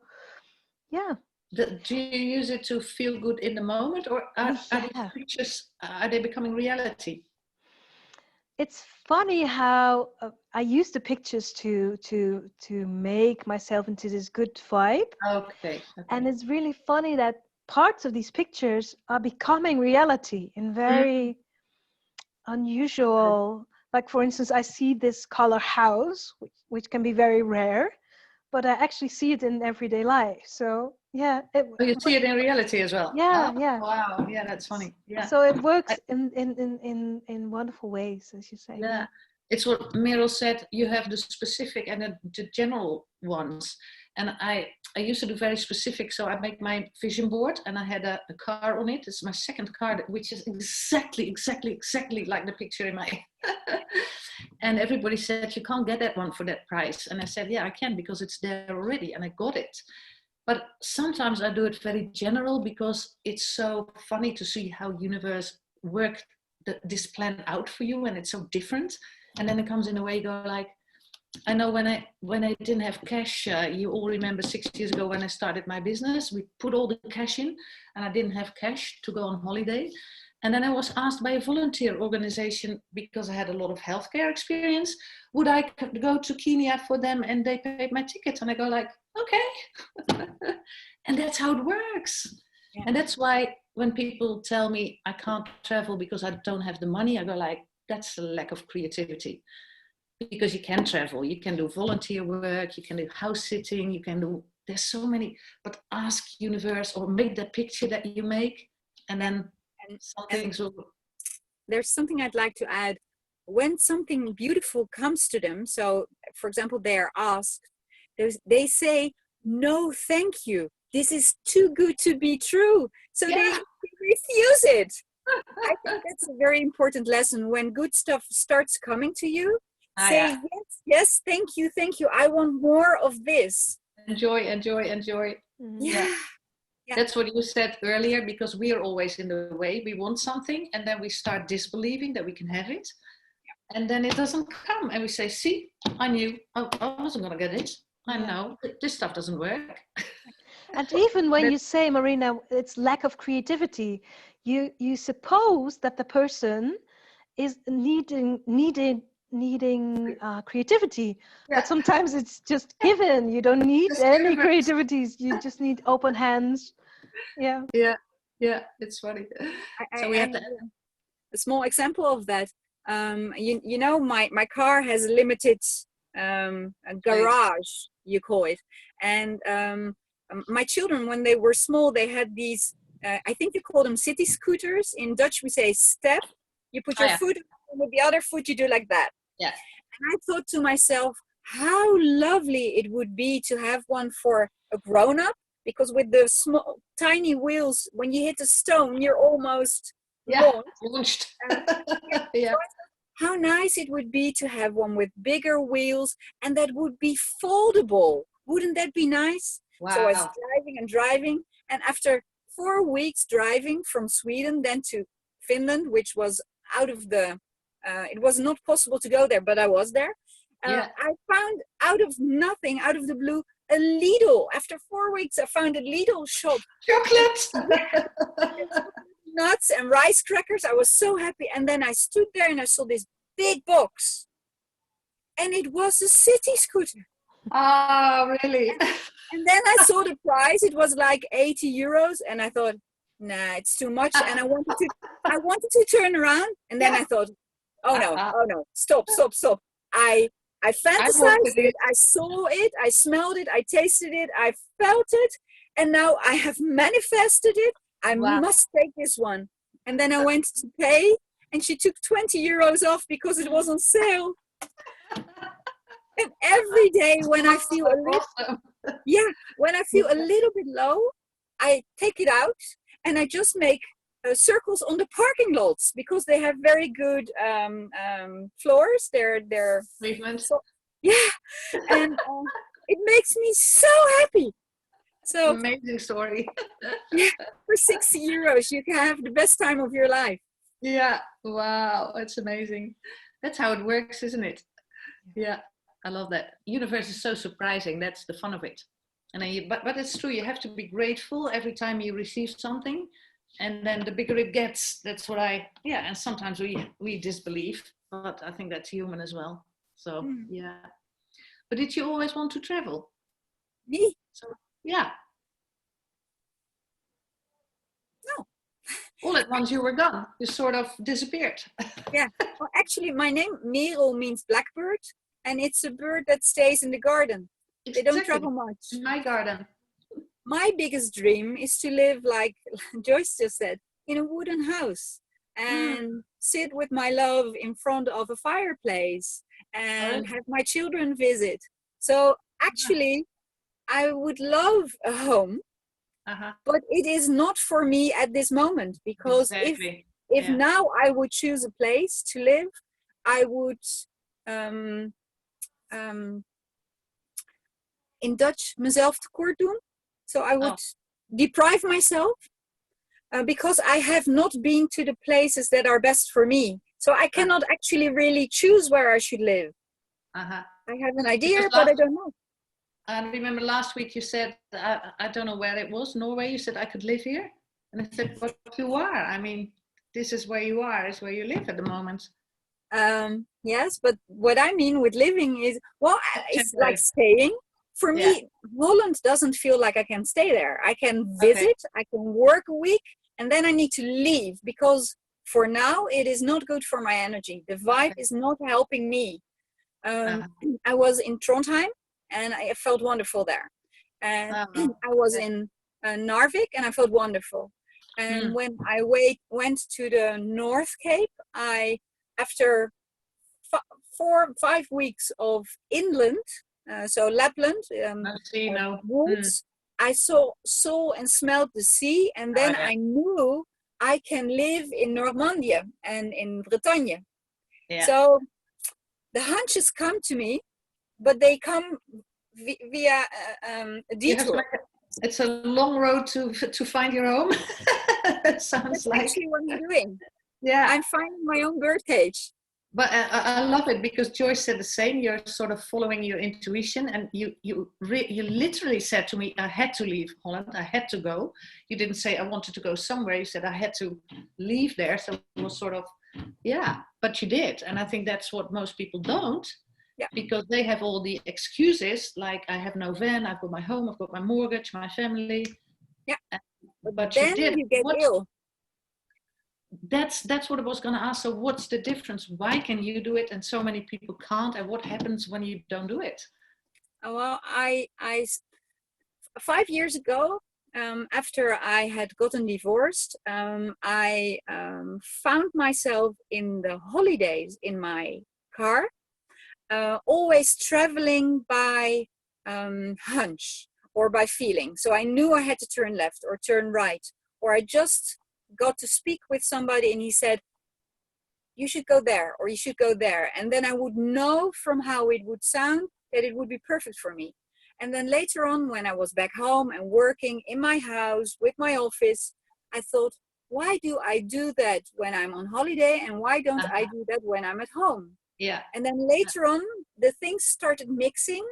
yeah. Do you use it to feel good in the moment, or are these pictures, are they becoming reality? It's funny how I use the pictures to make myself into this good vibe. Okay. And it's really funny that parts of these pictures are becoming reality in very unusual. Like, for instance, I see this color house, which can be very rare, but I actually see it in everyday life. So yeah. You see it in reality as well. Yeah. Wow. Yeah, that's funny. Yeah. So it works in wonderful ways, as you say. Yeah. It's what Merel said. You have the specific and the general ones. And I used to do very specific. So I make my vision board, and I had a car on it. It's my second car, which is exactly like the picture in my. And everybody said, you can't get that one for that price. And I said, yeah, I can, because it's there already, and I got it. But sometimes I do it very general, because it's so funny to see how universe worked this plan out for you, and it's so different. And then it comes in a way, you go like, I know when I didn't have cash, you all remember 6 years ago when I started my business, we put all the cash in, and I didn't have cash to go on holiday. And then I was asked by a volunteer organization, because I had a lot of healthcare experience, would I go to Kenya for them, and they paid my ticket. And I go like, okay. And that's how it works. Yeah. And that's why when people tell me I can't travel because I don't have the money, I go like, that's a lack of creativity. Because you can travel, you can do volunteer work, you can do house sitting, you can do, there's so many, but ask universe or make the picture that you make, and then some things will. There's something I'd like to add. When something beautiful comes to them, so for example, they are asked, they say, no, thank you. This is too good to be true. So they refuse it. I think that's a very important lesson. When good stuff starts coming to you, say, yes, yes, thank you, thank you. I want more of this. Enjoy, enjoy, enjoy. Yeah. That's what you said earlier, because we are always in the way. We want something, and then we start disbelieving that we can have it. And then it doesn't come. And we say, see, I knew I wasn't going to get it. I know this stuff doesn't work. And even when you say, Marina, it's lack of creativity, you suppose that the person is needing creativity, but sometimes it's just given. You don't need any creativities. You just need open hands. Yeah, It's funny. So we have a small example of that. You know, my car has a limited garage, you call it, and my children, when they were small, they had these, I think you call them city scooters. In Dutch we say step. You put your foot, and with the other foot you do like that. Yeah. And I thought to myself, how lovely it would be to have one for a grown-up, because with the small tiny wheels, when you hit a stone, you're almost launched. How nice it would be to have one with bigger wheels, and that would be foldable. Wouldn't that be nice? Wow. So I was driving, and after 4 weeks driving from Sweden then to Finland, which was out of the, it was not possible to go there, but I was there. I found out of nothing, out of the blue, a Lidl. After 4 weeks, I found a Lidl shop. Chocolates! Nuts and rice crackers. I was so happy. And then I stood there and I saw this big box. And it was a city scooter. Oh, really? And then I saw the price. It was like 80 euros. And I thought, nah, it's too much. And I wanted to turn around. And then I thought, oh no, stop. I fantasized it. I saw it. I smelled it. I tasted it. I felt it. And now I have manifested it. I must take this one. And then I went to pay, and she took 20 euros off because it was on sale. And every day when I feel a little bit low, I take it out and I just make circles on the parking lots, because they have very good floors. They're Movement. And it makes me so happy. So amazing story. For 60 euros, you can have the best time of your life. Yeah. Wow. That's amazing. That's how it works, isn't it? Yeah. I love that. Universe is so surprising. That's the fun of it. And then but it's true. You have to be grateful every time you receive something, and then the bigger it gets. That's what and sometimes we disbelieve, but I think that's human as well. So yeah. But did you always want to travel? Me? So yeah. No. All at once you were gone. You sort of disappeared. Yeah. Well, actually, my name Merel means blackbird, and it's a bird that stays in the garden. They don't travel much. In my garden. My biggest dream is to live, like Joyce just said, in a wooden house and sit with my love in front of a fireplace and have my children visit. So actually, I would love a home, but it is not for me at this moment, because if now I would choose a place to live, I would in Dutch mezelf tekort doen. So I would deprive myself because I have not been to the places that are best for me. So I cannot actually really choose where I should live. I have an idea, but I don't know. I remember last week you said, I don't know where it was, Norway. You said I could live here. And I said, but you are. I mean, this is where you are, is where you live at the moment. Yes, but what I mean with living is, well, it's like staying. For Yeah. me, Holland doesn't feel like I can stay there. I can visit, I can work a week, and then I need to leave because for now it is not good for my energy. The vibe is not helping me. I was in Trondheim and I felt wonderful there. And I was in Narvik and I felt wonderful. And when I went to the North Cape, after 4-5 weeks of inland, so Lapland, woods, I saw and smelled the sea, and then I knew I can live in Normandy and in Bretagne. Yeah. So the hunches come to me, but they come via a detour. It's a long road to find your home. That sounds That's actually what I'm doing. Yeah, I'm finding my own birdcage. But I love it because Joyce said the same. You're sort of following your intuition, and you literally said to me, I had to leave Holland. I had to go. You didn't say I wanted to go somewhere. You said I had to leave there. So it was sort of, yeah, but you did. And I think that's what most people don't, because they have all the excuses, like I have no van, I've got my home, I've got my mortgage, my family. Yeah, but then you get ill. That's what I was going to ask. So what's the difference? Why can you do it and so many people can't? And what happens when you don't do it? Well, I 5 years ago, after I had gotten divorced, I found myself in the holidays in my car, always traveling by hunch or by feeling. So I knew I had to turn left or turn right, or I just got to speak with somebody and he said, you should go there or you should go there. And then I would know from how it would sound that it would be perfect for me. And then later on, when I was back home and working in my house with my office, I thought, why do I do that when I'm on holiday? And why don't I do that when I'm at home? Yeah. And then later on, the things started mixing.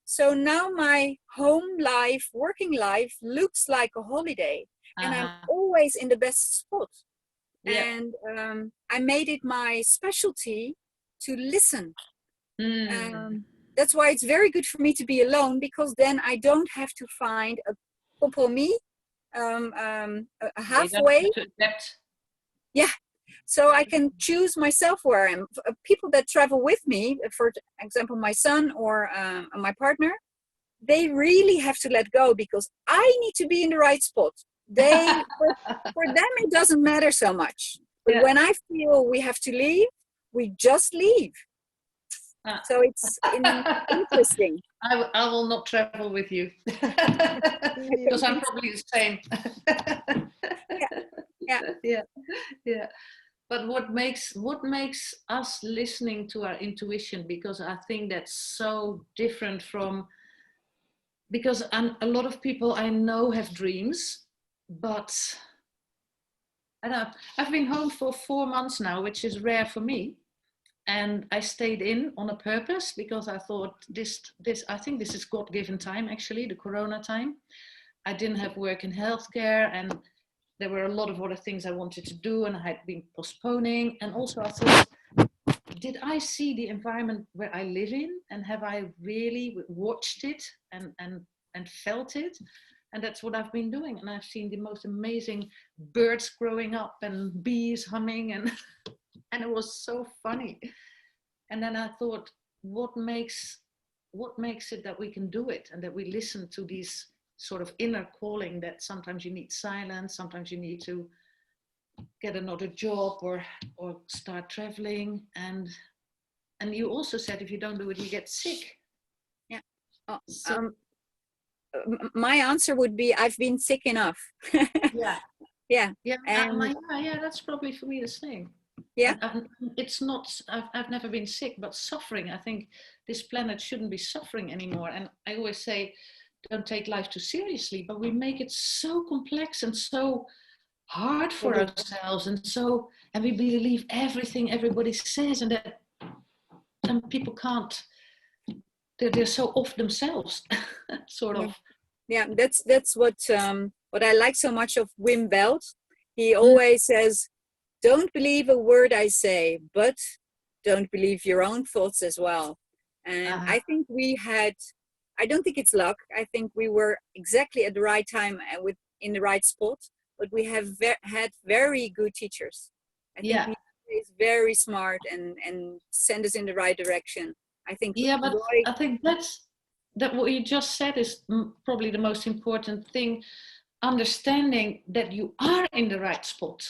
So now my home life, working life looks like a holiday. And I'm always in the best spot. Yeah. And I made it my specialty to listen. That's why it's very good for me to be alone, because then I don't have to find a compromis, a halfway. Yeah. So I can choose myself where I am. People that travel with me, for example, my son or my partner, they really have to let go because I need to be in the right spot. For them it doesn't matter so much, but when I feel we have to leave, we just leave. So it's interesting. I will not travel with you because I'm probably the same. Yeah. But what makes us listening to our intuition, because I think that's so different from, because a lot of people I know have dreams. But I don't know, I've been home for 4 months now, which is rare for me. And I stayed in on a purpose because I thought I think this is God-given time, actually, the Corona time. I didn't have work in healthcare and there were a lot of other things I wanted to do and I had been postponing. And also I thought, did I see the environment where I live in? And have I really watched it and felt it? And that's what I've been doing. And I've seen the most amazing birds growing up and bees humming and it was so funny. And then I thought, what makes it that we can do it and that we listen to these sort of inner calling, that sometimes you need silence, sometimes you need to get another job or start traveling. And you also said if you don't do it, you get sick. Yeah. My answer would be I've been sick enough. Yeah. That's probably for me the same. Yeah. And it's not, I've never been sick, but suffering. I think this planet shouldn't be suffering anymore. And I always say, don't take life too seriously, but we make it so complex and so hard for ourselves, and we believe everything everybody says, and people can't. They're so off themselves, sort of. Yeah, that's what I like so much of Wim Belt. He always says, don't believe a word I say, but don't believe your own thoughts as well. And I think I don't think it's luck. I think we were exactly at the right time and in the right spot, but we have had very good teachers. I think he is very smart and send us in the right direction. I think. Yeah, but I think that what you just said is probably the most important thing. Understanding that you are in the right spot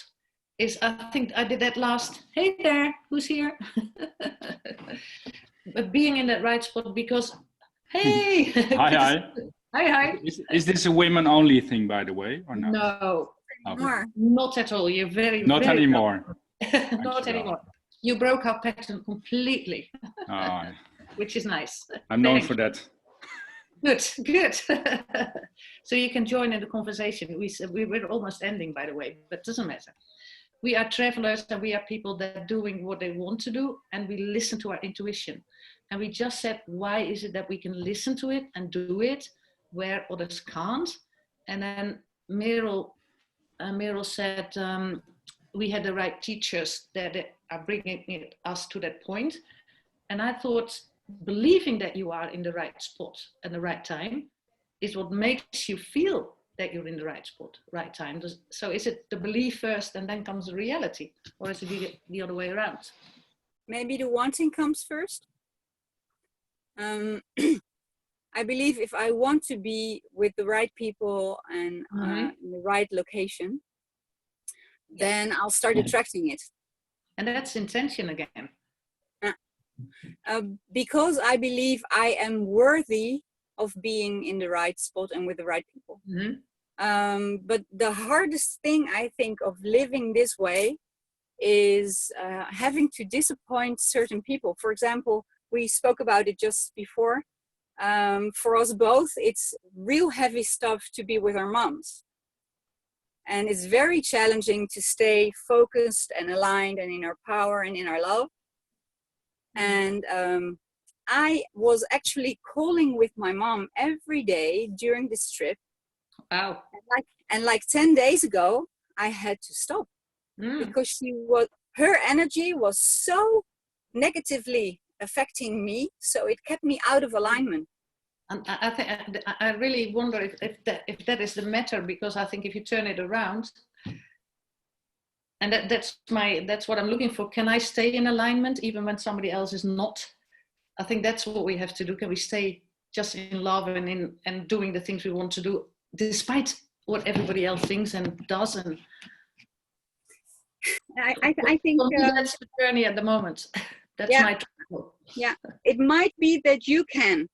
is, I think I did that last. Hey there, who's here? But being in that right spot because, hey. Hi. Hi. Is this a women-only thing, by the way, or not? No, Okay. not at all. You're very not very anymore. Not anymore. You broke our pattern completely, which is nice. I'm known for that. Good. So you can join in the conversation. We're almost ending, by the way, but it doesn't matter. We are travelers and we are people that are doing what they want to do, and we listen to our intuition. And we just said, why is it that we can listen to it and do it where others can't? And then Merel said, we had the right teachers that are bringing us to that point. And I thought, believing that you are in the right spot at the right time is what makes you feel that you're in the right spot, right time. So is it the belief first and then comes the reality? Or is it the other way around? Maybe the wanting comes first. I believe if I want to be with the right people and in the right location, then I'll start attracting it. And that's intention again. Because I believe I am worthy of being in the right spot and with the right people. But the hardest thing I think of living this way is having to disappoint certain people. For example, we spoke about it just before. For us both, it's real heavy stuff to be with our moms. And it's very challenging to stay focused and aligned and in our power and in our love. And I was actually calling with my mom every day during this trip. Wow. And like 10 days ago, I had to stop because her energy was so negatively affecting me, so it kept me out of alignment. And I really wonder if that is the matter, because I think if you turn it around, and that's what I'm looking for. Can I stay in alignment even when somebody else is not? I think that's what we have to do. Can we stay just in love and doing the things we want to do, despite what everybody else thinks and does? And I think that's the journey at the moment. That's my trouble. Yeah, it might be that you can.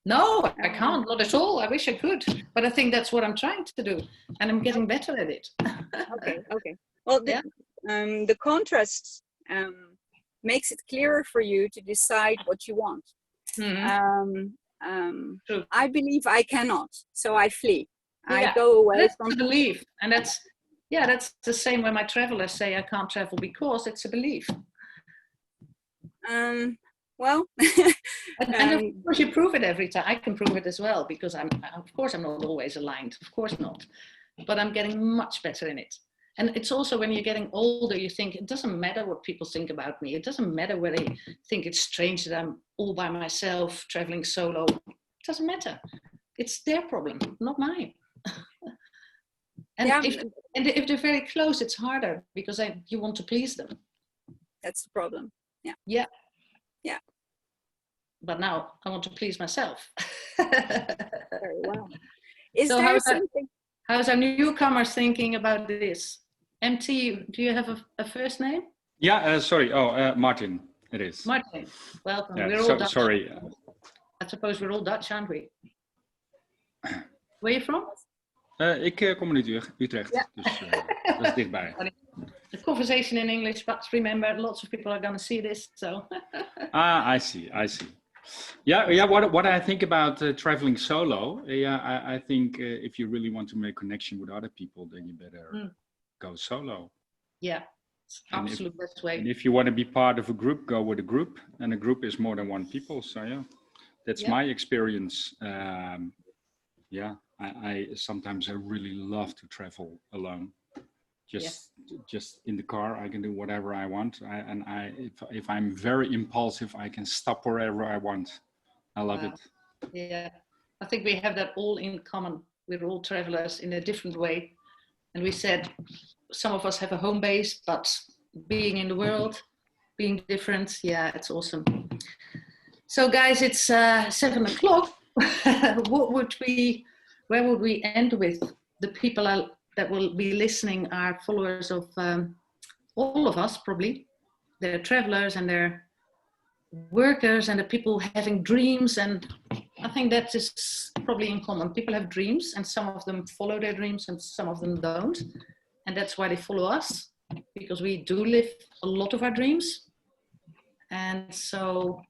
No, I can't, not at all. I wish I could, but I think that's what I'm trying to do, and I'm getting better at it. Okay. Well, the contrast makes it clearer for you to decide what you want. I believe I cannot, so I flee. I go away that's from a belief, and that's the same when my travelers say I can't travel because it's a belief. Well, and of course you prove it every time. I can prove it as well, because I'm not always aligned, of course not, but I'm getting much better in it. And it's also when you're getting older, you think it doesn't matter what people think about me. It doesn't matter whether they think it's strange that I'm all by myself traveling solo. It doesn't matter. It's their problem, not mine. And if they're very close, it's harder because you want to please them. That's the problem. Yeah. But now I want to please myself. Very well. How's our newcomers thinking about this? MT, do you have a first name? Yeah, sorry. Martin, it is. Martin, welcome. Yeah, we're all Dutch. Sorry. I suppose we're all Dutch, aren't we? Where are you from? Ik kom uit Utrecht, dus dat is dichtbij. The conversation in English, but remember, lots of people are going to see this, so. I see. Yeah. What I think about traveling solo, I think if you really want to make connection with other people, then you better go solo. Yeah, it's absolute best way. And if you want to be part of a group, go with a group, and a group is more than one people. So that's my experience. I sometimes I really love to travel alone. Just just in the car, I can do whatever I want. If I'm very impulsive, I can stop wherever I want. I love it. Yeah, I think we have that all in common. We're all travelers in a different way. And we said some of us have a home base, but being in the world, being different, yeah, it's awesome. So guys, it's 7 o'clock. Where would we end with? The people that will be listening are followers of all of us, probably. They're travelers and they're workers and the people having dreams, and I think that is probably in common. People have dreams and some of them follow their dreams and some of them don't, and that's why they follow us, because we do live a lot of our dreams. And so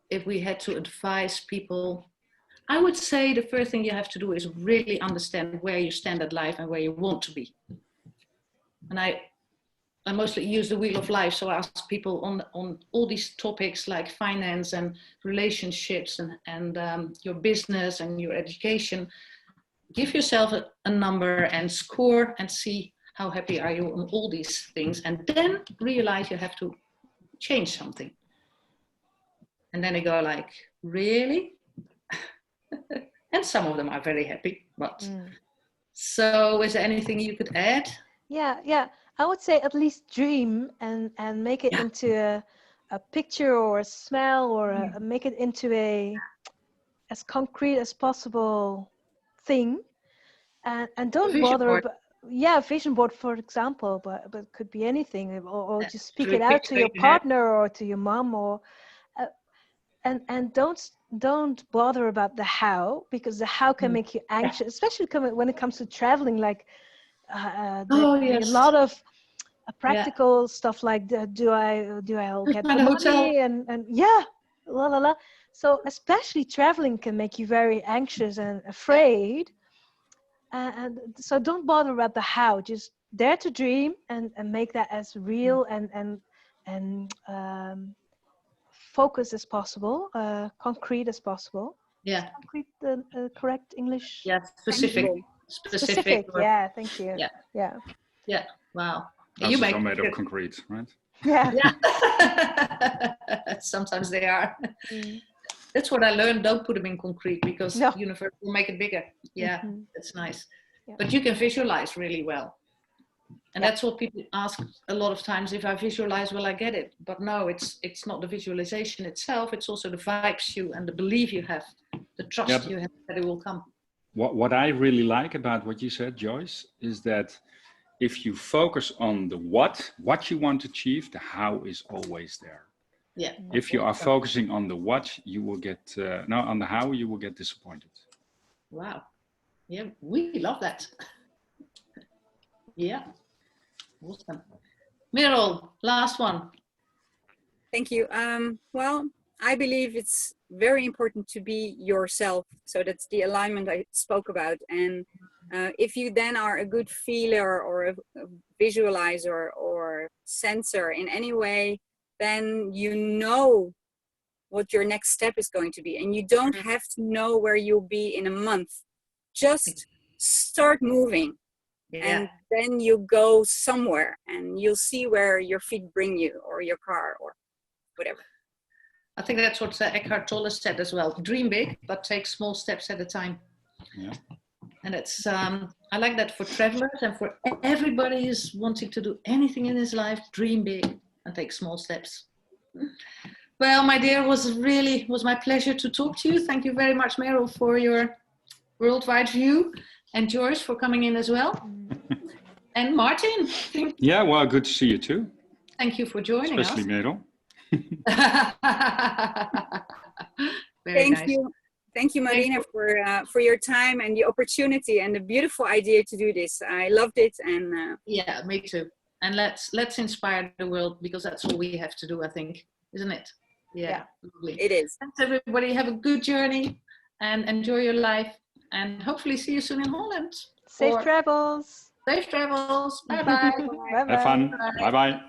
if we had to advise people, I would say the first thing you have to do is really understand where you stand at life and where you want to be. And I mostly use the wheel of life, so I ask people on all these topics like finance and relationships and your business and your education. Give yourself a number and score and see how happy are you on all these things, and then realize you have to change something. And then they go like, really? And some of them are very happy, but so is there anything you could add? Yeah. I would say at least dream and make it into a picture or a smell or make it into as concrete as possible thing, and don't bother about vision board, for example, but it could be anything, or just speak it out to your partner or to your mom, or and don't bother about the how, because the how can make you anxious, especially when it comes to traveling. Like a lot of practical stuff like do I get the money and la la la. So especially traveling can make you very anxious and afraid, and so don't bother about the how. Just dare to dream and make that as real and focused as possible, concrete as possible. Yeah. Is concrete the correct English? Yeah, specific. Yeah, thank you. Yeah. Wow. Houses are made of concrete, right? Yeah. Sometimes they are. That's what I learned. Don't put them in concrete, because the universe will make it bigger. Yeah, that's nice. Yeah. But you can visualize really well. And that's what people ask a lot of times. If I visualize, will I get it? But no, it's not the visualization itself. It's also the vibes and the belief you have, the trust you have that it will come. What I really like about what you said, Joyce, is that if you focus on the what you want to achieve, the how is always there. Yeah. If you are focusing on the what, you will get on the how, you will get disappointed. Wow. Yeah, we love that. Yeah. Awesome. Merel, last one. Thank you. Well, I believe it's very important to be yourself. So that's the alignment I spoke about. And if you then are a good feeler or a visualizer or sensor in any way, then you know what your next step is going to be. And you don't have to know where you'll be in a month. Just start moving. And then you go somewhere and you'll see where your feet bring you, or your car, or whatever. I think that's what Eckhart Tolle said as well. Dream big, but take small steps at a time. Yeah. And it's I like that for travelers and for everybody who's wanting to do anything in his life. Dream big and take small steps. Well, my dear, it was my pleasure to talk to you. Thank you very much, Merel, for your worldwide view, and Joyce for coming in as well. And Martin. Yeah, well, good to see you too. Thank you for joining us. Especially Merel. Thank you, Marina, for your time and the opportunity and the beautiful idea to do this. I loved it, and yeah, me too. And let's inspire the world, because that's all we have to do, I think, isn't it? Yeah. It is. Thanks, everybody. Have a good journey and enjoy your life, and hopefully see you soon in Holland. Safe travels. Safe travels. Bye bye. Bye bye. Have fun. Bye bye.